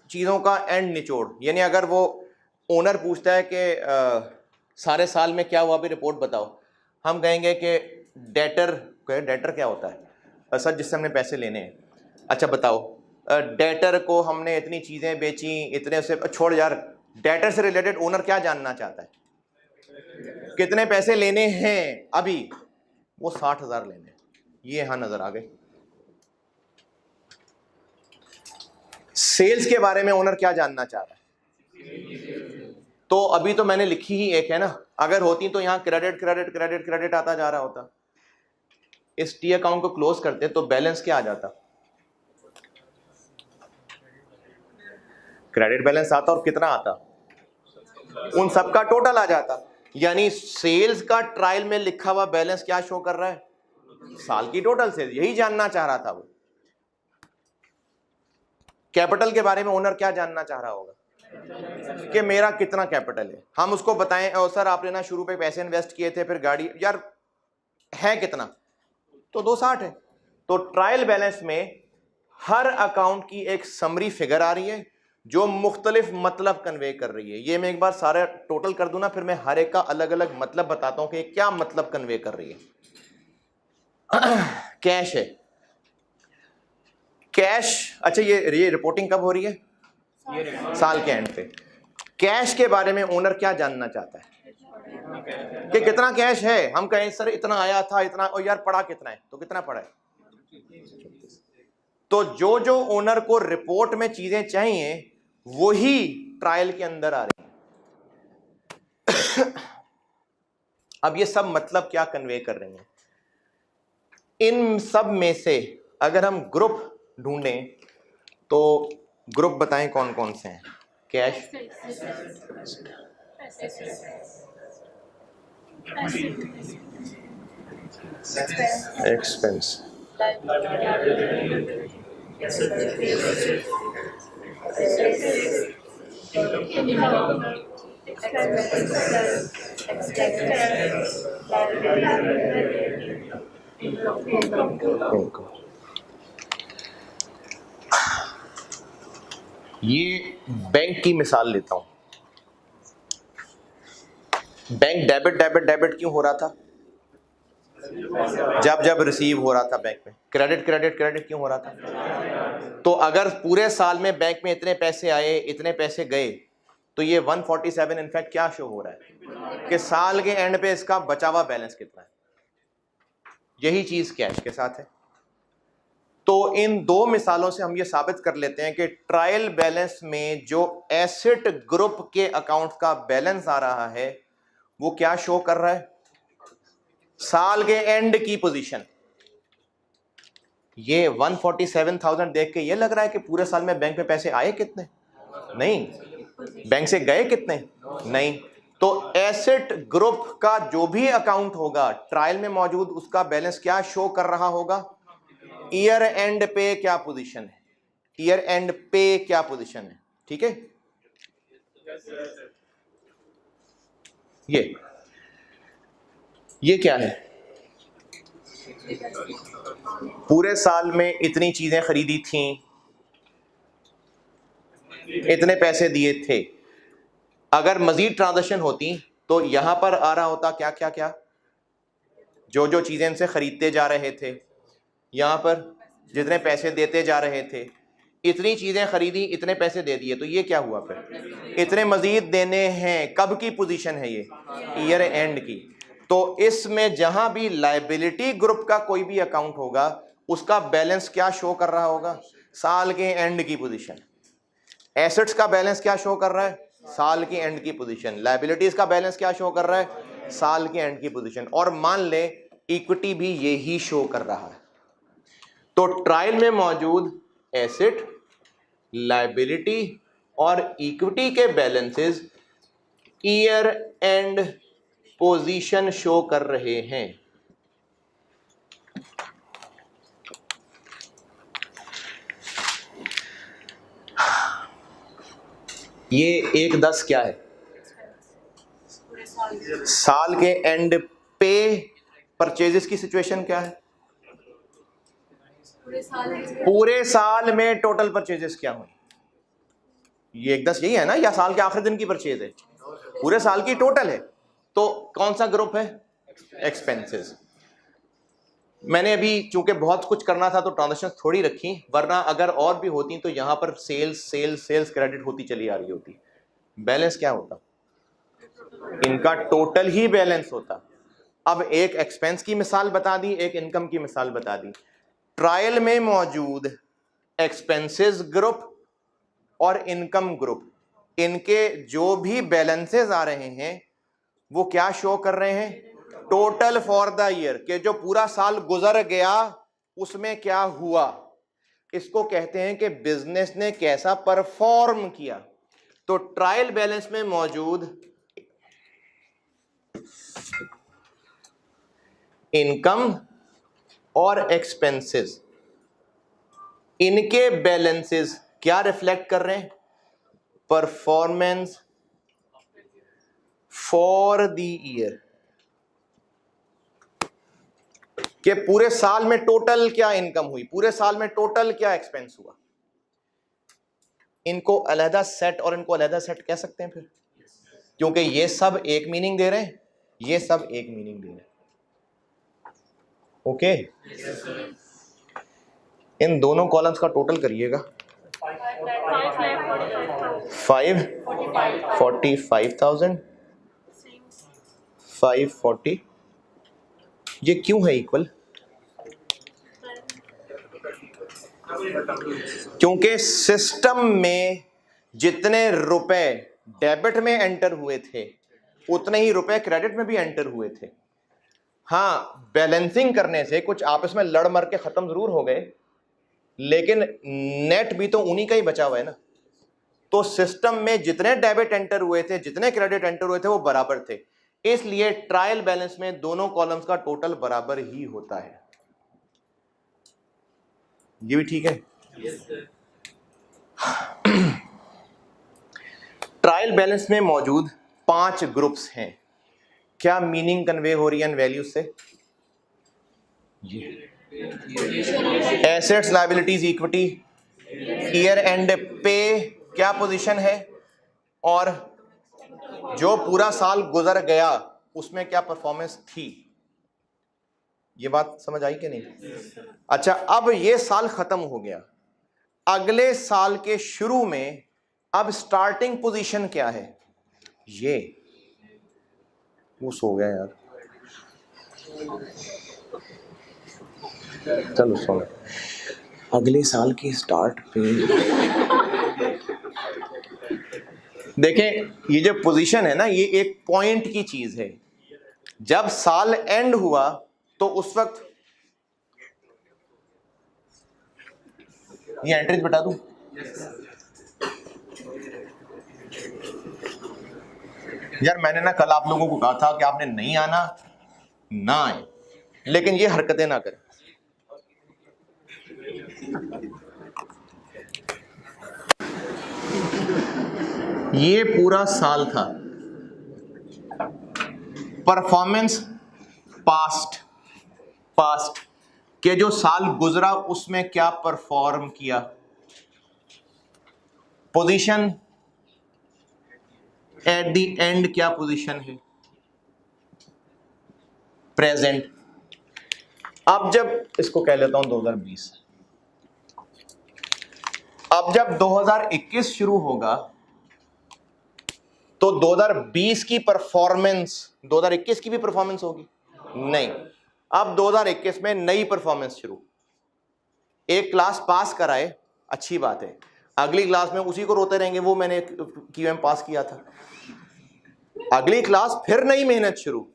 चीजों का एंड निचोड़, यानी अगर वो ओनर पूछता है कि सारे साल में क्या हुआ भी रिपोर्ट बताओ, हम कहेंगे कि डेटर क्या होता है? सर जिससे हमने पैसे लेने हैं। अच्छा बताओ, डेटर को हमने इतनी चीजें बेची, इतने से, छोड़ यार, डेटर से रिलेटेड ओनर क्या जानना चाहता है? कितने पैसे लेने हैं अभी? वो 60,000 लेने हैं। ये यहां नजर आ गए। सेल्स के बारे में ओनर क्या जानना चाह रहा है? तो अभी तो मैंने लिखी ही एक है ना, अगर होती तो यहां क्रेडिट क्रेडिट क्रेडिट क्रेडिट आता जा रहा होता। इस टी अकाउंट को क्लोज करते तो बैलेंस क्या आ जाता? क्रेडिट बैलेंस आता, और कितना आता? उन सबका टोटल आ जाता। यानी सेल्स का ट्रायल में लिखा हुआ बैलेंस क्या शो कर रहा है? साल की टोटल सेल्स। यही जानना चाह रहा था वो। कैपिटल के बारे में ओनर क्या जानना चाह रहा होगा? कि मेरा कितना कैपिटल है। हम उसको बताएं, और सर आपने ना शुरू पे पैसे इन्वेस्ट किए थे, फिर गाड़ी, यार है कितना? तो 260 है। तो ट्रायल बैलेंस में हर अकाउंट की एक समरी फिगर आ रही है जो मुख्तलिफ मतलब कन्वे कर रही है। ये मैं एक बार सारा टोटल कर दूं ना, फिर मैं हर एक का अलग अलग मतलब बताता हूं कि क्या मतलब कन्वे कर रही है। कैश है, कैश। अच्छा ये रिपोर्टिंग कब हो रही है? साल के एंड पे। कैश के बारे में ओनर क्या जानना चाहता है कि कितना कैश है? हम कहें सर इतना आया था, इतना, और यार पड़ा कितना है? तो कितना पड़ा है? तो जो ओनर को रिपोर्ट में चीजें चाहिए वही ट्रायल के अंदर आ रही है। अब ये सब मतलब क्या कन्वे कर रही हैं? इन सब में से अगर हम ग्रुप ढूंढें तो ग्रुप बताएं कौन कौन से हैं? कैश, एक्सपेंस, ये बैंक की मिसाल लेता हूं। बैंक डेबिट डेबिट डेबिट क्यों हो रहा था? जब रिसीव हो रहा था बैंक में। क्रेडिट क्रेडिट क्रेडिट क्यों हो रहा था? तो अगर पूरे साल में बैंक में इतने पैसे आए, इतने पैसे गए, तो ये 147 इनफैक्ट क्या शो हो रहा है कि साल के एंड पे इसका बचा हुआ बैलेंस कितना है। यही चीज कैश के साथ है। तो इन दो मिसालों से हम ये साबित कर लेते हैं कि ट्रायल बैलेंस में जो एसेट ग्रुप के अकाउंट का बैलेंस आ रहा है वो क्या शो कर रहा है, साल के एंड की पोजीशन। ये 147,000 देख के ये लग रहा है कि पूरे साल में बैंक में पैसे आए कितने, नहीं, बैंक से गए कितने, नहीं। तो एसेट ग्रुप का जो भी अकाउंट होगा ट्रायल में मौजूद, उसका बैलेंस क्या शो कर रहा होगा, ईयर एंड पे क्या पोजीशन है, ईयर एंड पे क्या पोजीशन है, ठीक है। ये क्या है, पूरे साल में इतनी चीजें खरीदी थी, इतने पैसे दिए थे। अगर मजीद ट्रांजैक्शन होती तो यहां पर आ रहा होता क्या क्या क्या, जो जो चीजें इनसे खरीदते जा रहे थे, यहां पर जितने पैसे देते जा रहे थे, इतनी चीजें खरीदी, इतने पैसे दे दिए, तो ये क्या हुआ, फिर इतने मजीद देने हैं। कब की पोजीशन है ये, ईयर एंड की। तो इसमें जहां भी लायबिलिटी ग्रुप का कोई भी अकाउंट होगा उसका बैलेंस क्या शो कर रहा होगा, साल के एंड की पोजीशन। एसेट्स का बैलेंस क्या शो कर रहा है, साल की एंड की पोजीशन। लायबिलिटीज का बैलेंस क्या शो कर रहा है, साल के एंड की पोजीशन। और मान ले इक्विटी भी यही शो कर रहा है। तो ट्रायल में मौजूद एसेट, लायबिलिटी और इक्विटी के balances year and position show कर रहे हैं। ये 1/10 क्या है, साल के एंड पे परचेजेस की सिचुएशन क्या है, पूरे साल में टोटल परचेजेस क्या हुई, ये 1/10 यही है ना, या साल के आखिरी दिन की परचेज है, पूरे साल की टोटल है। तो कौन सा ग्रुप है, एक्सपेंसेस। मैंने अभी चूंकि बहुत कुछ करना था तो ट्रांजैक्शन थोड़ी रखी, वरना अगर और भी होती तो यहां पर सेल्स सेल्स सेल्स क्रेडिट होती चली आ रही होती, बैलेंस क्या होता, इनका टोटल ही बैलेंस होता। अब एक एक्सपेंस की मिसाल बता दी, एक इनकम की मिसाल बता दी। ट्रायल में मौजूद एक्सपेंसेस ग्रुप और इनकम ग्रुप, इनके जो भी बैलेंसेस आ रहे हैं वो क्या शो कर रहे हैं, टोटल फॉर द ईयर, के जो पूरा साल गुजर गया उसमें क्या हुआ। इसको कहते हैं कि बिजनेस ने कैसा परफॉर्म किया। तो ट्रायल बैलेंस में मौजूद इनकम और एक्सपेंसेस, इनके बैलेंसेस क्या रिफ्लेक्ट कर रहे हैं, परफॉर्मेंस फॉर द ईयर, कि पूरे साल में टोटल क्या इनकम हुई, पूरे साल में टोटल क्या एक्सपेंस हुआ। इनको अलहदा सेट और इनको अलहदा सेट कह सकते हैं फिर, क्योंकि ये सब एक मीनिंग दे रहे हैं, ये सब एक मीनिंग दे रहे हैं। ओके, इन दोनों कॉलम्स का टोटल करिएगा, 545,000, 540। ये क्यों है इक्वल, क्योंकि सिस्टम में जितने रुपए डेबिट में एंटर हुए थे उतने ही रुपए क्रेडिट में भी एंटर हुए थे। हाँ, बैलेंसिंग करने से कुछ आपस में लड़ मर के खत्म जरूर हो गए, लेकिन नेट भी तो उन्हीं का ही बचा हुआ है ना। तो सिस्टम में जितने डेबिट एंटर हुए थे, जितने क्रेडिट एंटर हुए थे, वो बराबर थे। इसलिए ट्रायल बैलेंस में दोनों कॉलम्स का टोटल बराबर ही होता है। ये भी ठीक है। ट्रायल बैलेंस में मौजूद 5 ग्रुप्स हैं। क्या मीनिंग कन्वे हो रही है इन वैल्यूज से, assets, liabilities, equity, year and पे क्या पोजीशन है, और जो पूरा साल गुजर गया उसमें क्या परफॉर्मेंस थी। ये बात समझ आई कि नहीं? अच्छा, अब ये साल खत्म हो गया, अगले साल के शुरू में अब स्टार्टिंग पोजीशन क्या है, ये वो सो गया यार, चलो सो गया। अगले साल की स्टार्ट पे देखें, ये जो पोजीशन है ना, ये एक पॉइंट की चीज है। जब साल एंड हुआ तो उस वक्त ये एंट्रीज बता दूं। यार मैंने ना कल आप लोगों को कहा था कि आपने नहीं आना, ना आए, लेकिन ये हरकतें ना करें। ये पूरा साल था, परफॉर्मेंस पास्ट के जो साल गुजरा उसमें क्या परफॉर्म किया, पोजीशन एट द एंड क्या पोजीशन है, प्रेजेंट। अब जब इसको कह लेता हूं 2020, अब जब 2021 शुरू होगा तो 2020 की परफॉर्मेंस 2021 की भी परफॉर्मेंस होगी नहीं। अब 2021 में नई परफॉर्मेंस शुरू। एक क्लास पास कराए, अच्छी बात है, अगली क्लास में उसी को रोते रहेंगे वो मैंने क्यूएम पास किया था, अगली क्लास फिर नई मेहनत शुरू।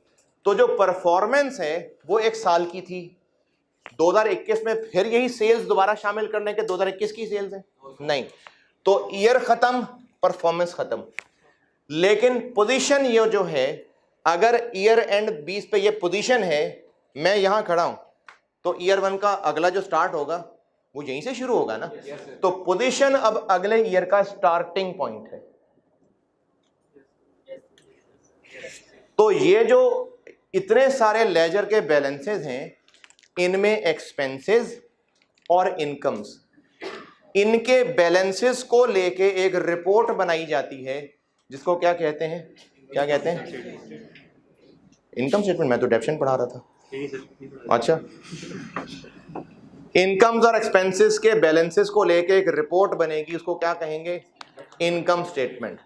तो जो परफॉर्मेंस है वो एक साल की थी, 2021 में फिर यही सेल्स दोबारा शामिल करने के 2021 की सेल्स है नहीं। तो ईयर खत्म, परफॉर्मेंस खत्म। लेकिन पोजीशन ये जो है, अगर ईयर एंड 20 पे ये पोजीशन है, मैं यहां खड़ा हूं, तो ईयर 1 का अगला जो स्टार्ट होगा वो यहीं से शुरू होगा ना। तो पोजीशन अब अगले ईयर का स्टार्टिंग पॉइंट है। तो ये जो इतने सारे लेजर के बैलेंसेस हैं, इनमें एक्सपेंसेस और इनकम्स, इनके बैलेंसेस को लेके एक रिपोर्ट बनाई जाती है जिसको क्या कहते हैं, क्या कहते हैं, इनकम स्टेटमेंट। मैं तो डेप्शन पढ़ा रहा था। अच्छा, इनकम्स और एक्सपेंसेस के बैलेंसेस को लेके एक रिपोर्ट बनेगी, उसको क्या कहेंगे, income statement,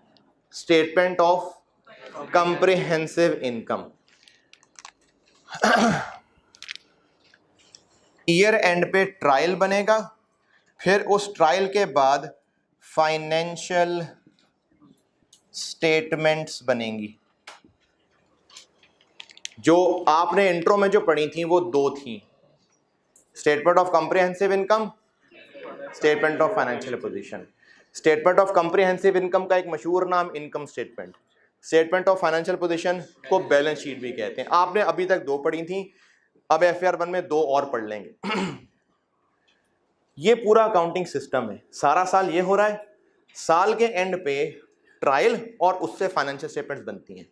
statement of comprehensive income. Year and पे ट्रायल बनेगा, फिर उस ट्रायल के बाद फाइनेंशियल स्टेटमेंट्स बनेंगी। जो आपने इंट्रो में जो पढ़ी थी वो दो थी, statement of comprehensive income, statement of financial position. Statement of comprehensive income का एक मशहूर नाम income statement, statement of financial position को बैलेंस शीट भी कहते हैं। आपने अभी तक दो पढ़ी थी, अब एफआर 1 में दो और पढ़ लेंगे। ये पूरा अकाउंटिंग सिस्टम है, सारा साल ये हो रहा है, साल के एंड पे ट्रायल और उससे फाइनेंशियल स्टेटमेंट्स बनती हैं।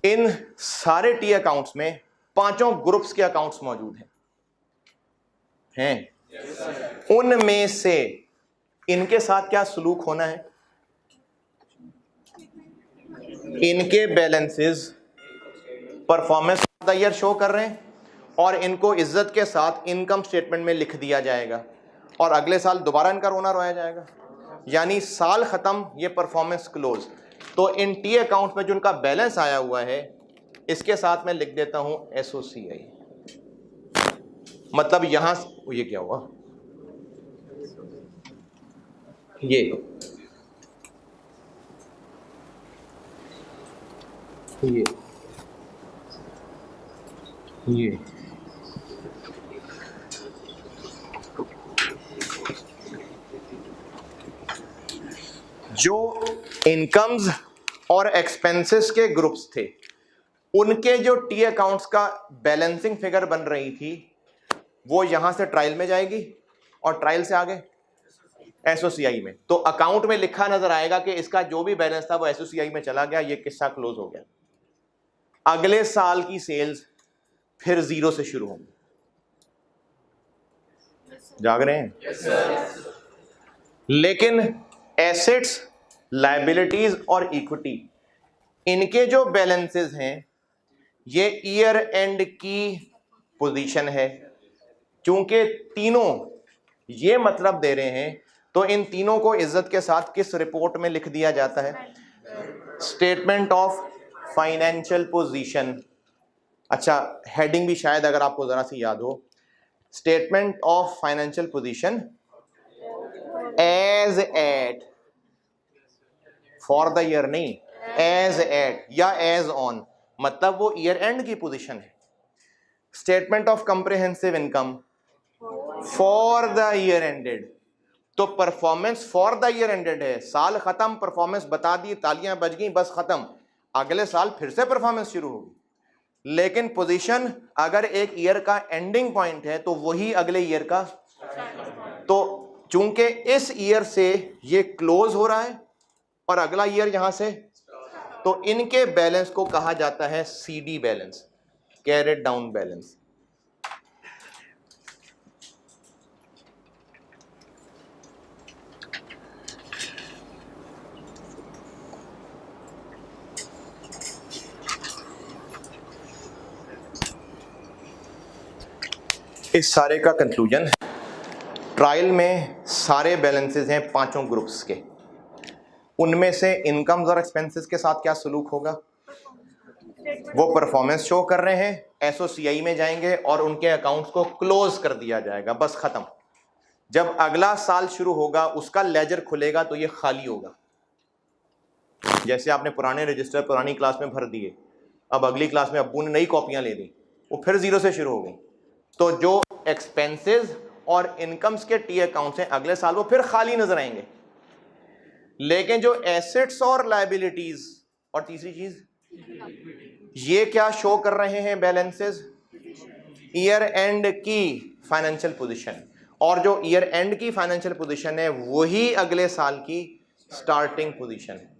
इन सारे टी अकाउंट्स में पांचों ग्रुप्स के अकाउंट्स मौजूद हैं। उनमें से इनके साथ क्या सलूक होना है, इनके balances performance of the year show कर रहे हैं और इनको इज्जत के साथ इनकम स्टेटमेंट में लिख दिया जाएगा और अगले साल दोबारा इनका रोना रोया जाएगा, यानी साल खत्म, ये परफॉर्मेंस क्लोज। तो इन टी अकाउंट्स में जो उनका बैलेंस आया हुआ है, इसके साथ मैं लिख देता हूं एसओसीआई। मतलब यहां ये क्या हुआ, ये जो इनकम्स और एक्सपेंसेस के ग्रुप्स थे, उनके जो टी अकाउंट्स का बैलेंसिंग फिगर बन रही थी, वो यहां से ट्रायल में जाएगी और ट्रायल से आगे एसओसीआई में। तो अकाउंट में लिखा नजर आएगा कि इसका जो भी बैलेंस था वो एसओसीआई में चला गया, ये किस्सा क्लोज हो गया। अगले साल की सेल्स फिर जीरो से शुरू होंगी। जाग रहे हैं? लेकिन एसेट्स, लायबिलिटीज और इक्विटी, इनके जो बैलेंसेस हैं, ये ईयर एंड की पोजीशन है। क्योंकि तीनों ये मतलब दे रहे हैं, तो इन तीनों को इज्जत के साथ किस रिपोर्ट में लिख दिया जाता है, स्टेटमेंट ऑफ फाइनेंशियल पोजीशन। अच्छा, हेडिंग भी शायद अगर आपको जरा सी याद हो, statement of financial position as at, for the year नहीं, एज एट या एज ऑन, मतलब वो ईयर एंड की पोजीशन है। Statement of comprehensive income for the year ended, तो performance for the year ended है, साल खत्म, परफॉर्मेंस बता दी, तालियां बज गई, बस खत्म, अगले साल फिर से परफॉर्मेंस शुरू होगी। लेकिन पोजीशन अगर एक ईयर का एंडिंग पॉइंट है तो वही अगले ईयर का, तो चूंकि इस ईयर से ये क्लोज हो रहा है और अगला ईयर यहां से, तो इनके बैलेंस को कहा जाता है CD balance, carried down balance. इस सारे का कंक्लूजन, ट्रायल में सारे बैलेंसेस हैं पांचों ग्रुप्स के, उनमें से इनकम्स और एक्सपेंसेस के साथ क्या सलूक होगा, वो परफॉर्मेंस शो कर रहे हैं, एसओसीआई में जाएंगे और उनके अकाउंट्स को क्लोज कर दिया जाएगा, बस खत्म। जब अगला साल शुरू होगा उसका लेजर खुलेगा तो ये खाली होगा। जैसे आपने पुराने रजिस्टर पुरानी क्लास में भर दिए, अब अगली क्लास में अब्बू ने नई कॉपियां ले दी, वो फिर जीरो से शुरू हो गई, तो जो एक्सपेंसेस और इनकम्स के टी अकाउंट्स हैं अगले साल वो फिर खाली नजर आएंगे। लेकिन जो एसेट्स और लायबिलिटीज और तीसरी चीज ये क्या शो कर रहे हैं बैलेंसेस, ईयर एंड की फाइनेंशियल पोजीशन, और जो ईयर एंड की फाइनेंशियल पोजीशन है वही अगले साल की स्टार्टिंग पोजीशन है।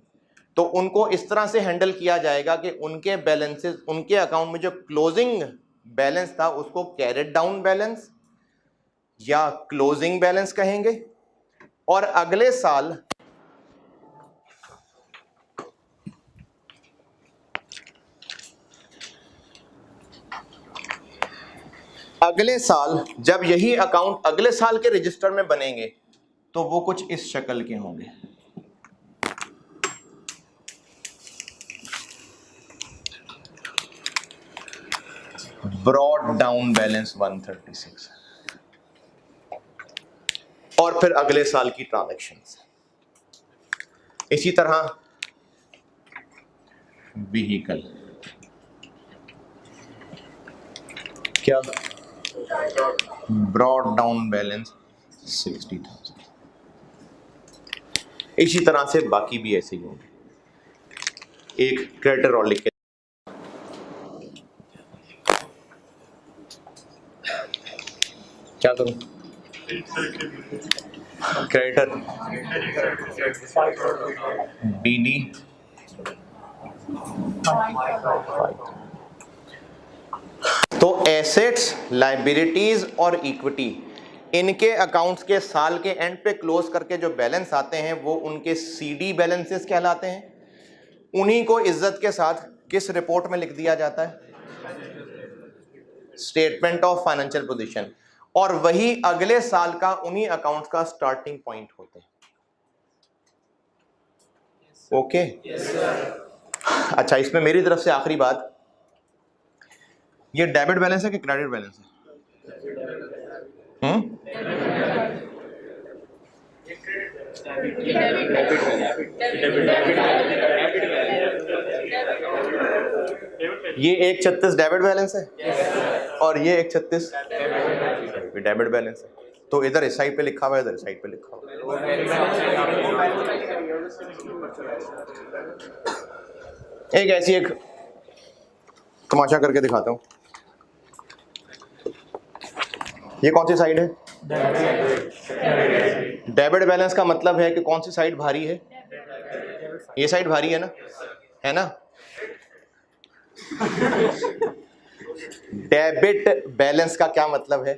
तो उनको इस तरह से हैंडल किया जाएगा कि उनके बैलेंसेस, उनके अकाउंट में जो क्लोजिंग बैलेंस था उसको कैरेड डाउन बैलेंस या क्लोजिंग बैलेंस कहेंगे, और अगले साल जब यही अकाउंट अगले साल के रजिस्टर में बनेंगे तो वो कुछ इस शक्ल के होंगे। ब्रॉड डाउन बैलेंस 136, और फिर अगले साल की ट्रांजैक्शंस। इसी तरह व्हीकल क्या, ब्रॉड डाउन बैलेंस 60,000। इसी तरह से बाकी भी ऐसे ही होंगे। एक क्रेडिटर और लिख के, क्या करूं, क्रेडिटर बीडी, तो एसेट्स, लायबिलिटीज और इक्विटी, इनके अकाउंट्स के साल के एंड पे क्लोज करके जो बैलेंस आते हैं वो उनके सीडी बैलेंसेस कहलाते हैं। उन्हीं को इज्जत के साथ किस रिपोर्ट में लिख दिया जाता है, स्टेटमेंट ऑफ फाइनेंशियल पोजीशन, और वही अगले साल का उन्हीं अकाउंट्स का स्टार्टिंग पॉइंट होते हैं। ओके अच्छा, इसमें मेरी तरफ से आखिरी बात, ये डेबिट बैलेंस है कि क्रेडिट बैलेंस है? ये 136 डेबिट बैलेंस है और ये 136 डेबिट बैलेंस है। तो इधर इस साइड पे लिखा हुआ है, इधर इस साइड पे लिखा हुआ है। एक ऐसी एक तमाशा करके दिखाता हूं। ये कौन सी साइड है? डेबिट बैलेंस का मतलब है कि कौन सी साइड भारी है? ये साइड भारी है ना, है ना? डेबिट बैलेंस का क्या मतलब है?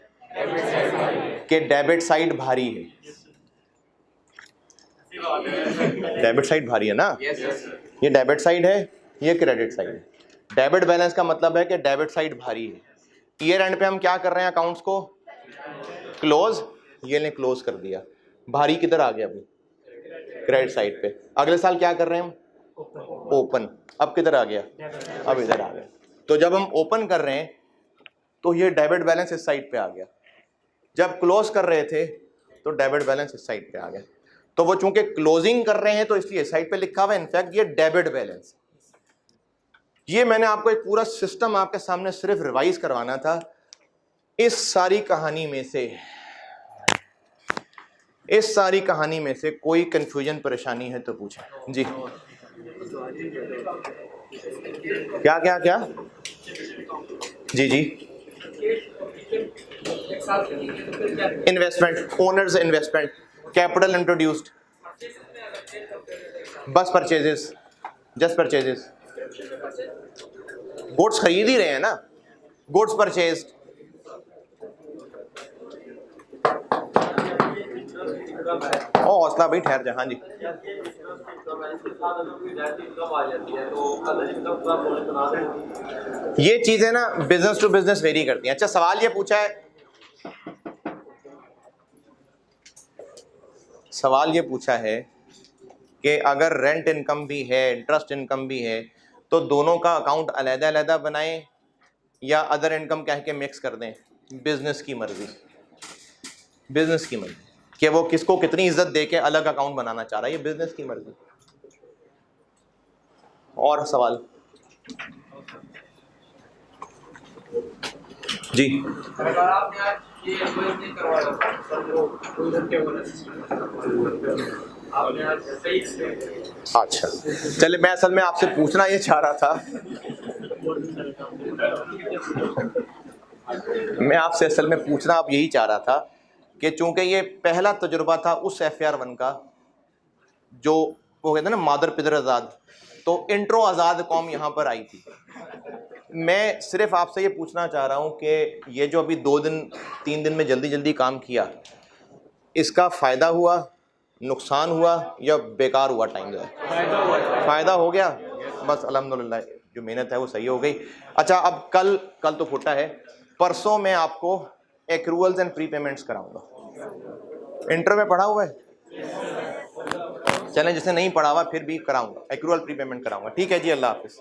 कि डेबिट साइड भारी है। डेबिट साइड भारी है ना? ये डेबिट साइड है, ये क्रेडिट साइड है। डेबिट बैलेंस का मतलब है कि डेबिट साइड भारी है। ईयर एंड पे हम क्या कर रहे हैं, अकाउंट्स को क्लोज, ये ने क्लोज कर दिया, भारी किधर आ गया अभी? क्रेडिट साइड पे। अगले साल क्या कर रहे हैं हम? ओपन, अब किधर आ गया? अब इधर आ गया। तो जब हम ओपन कर रहे हैं तो ये डेबिट बैलेंस इस साइड पे आ गया, जब क्लोज कर रहे थे तो डेबिट बैलेंस इस साइड पे आ गया, तो वो चूंकि क्लोजिंग कर रहे हैं तो इसलिए इस साइड पे लिखा हुआ है, इनफैक्ट ये डेबिट बैलेंस। ये मैंने आपको एक पूरा सिस्टम आपके सामने सिर्फ रिवाइज करवाना था। इस सारी कहानी में से कोई कंफ्यूजन परेशानी है तो पूछें जी। क्या क्या क्या जी जी। Investment, owners investment, capital introduced, बस परचेजेस, जस्ट परचेजेस, गुड्स खरीद ही रहे हैं ना, गुड्स परचेज्ड, ओ हौसला भाई ठहर जा। हाँ जी, ये चीजें ना बिजनेस टू बिजनेस वेरी करती हैं। अच्छा सवाल ये पूछा है कि अगर रेंट इनकम भी है, इंटरेस्ट इनकम भी है, तो दोनों का अकाउंट अलग-अलग बनाएं या अदर इनकम कह के मिक्स कर दें। बिजनेस की मर्जी कि वो किसको कितनी इज्जत दे के अलग अकाउंट बनाना चाह रहा है, ये बिजनेस की मर्जी। और सवाल जी। अच्छा चले, मैं असल में आपसे पूछना ये चाह रहा था आप यही चाह रहा था कि चूंकि ये पहला तजुर्बा था उस FAR 1 का, जो वो कहते हैं ना मादर पिदर आज़ाद, तो इंट्रो आज़ाद कौम यहाँ पर आई थी। मैं सिर्फ आपसे ये पूछना चाह रहा हूँ कि ये जो अभी 2-3 दिन में जल्दी काम किया, इसका फ़ायदा हुआ, नुकसान हुआ या बेकार हुआ टाइम जो है? फ़ायदा हो गया, बस अल्हम्दुलिल्लाह, जो मेहनत है वो सही हो गई। अच्छा अब कल तो फुटा है, परसों मैं आपको एक्रूअल्स एंड प्री पेमेंट्स कराऊंगा। इंटर में पढ़ा हुआ है, चलें जिसने नहीं पढ़ा हुआ फिर भी कराऊंगा, एक्रूअल प्री पेमेंट कराऊंगा। ठीक है जी, अल्लाह हाफिज़।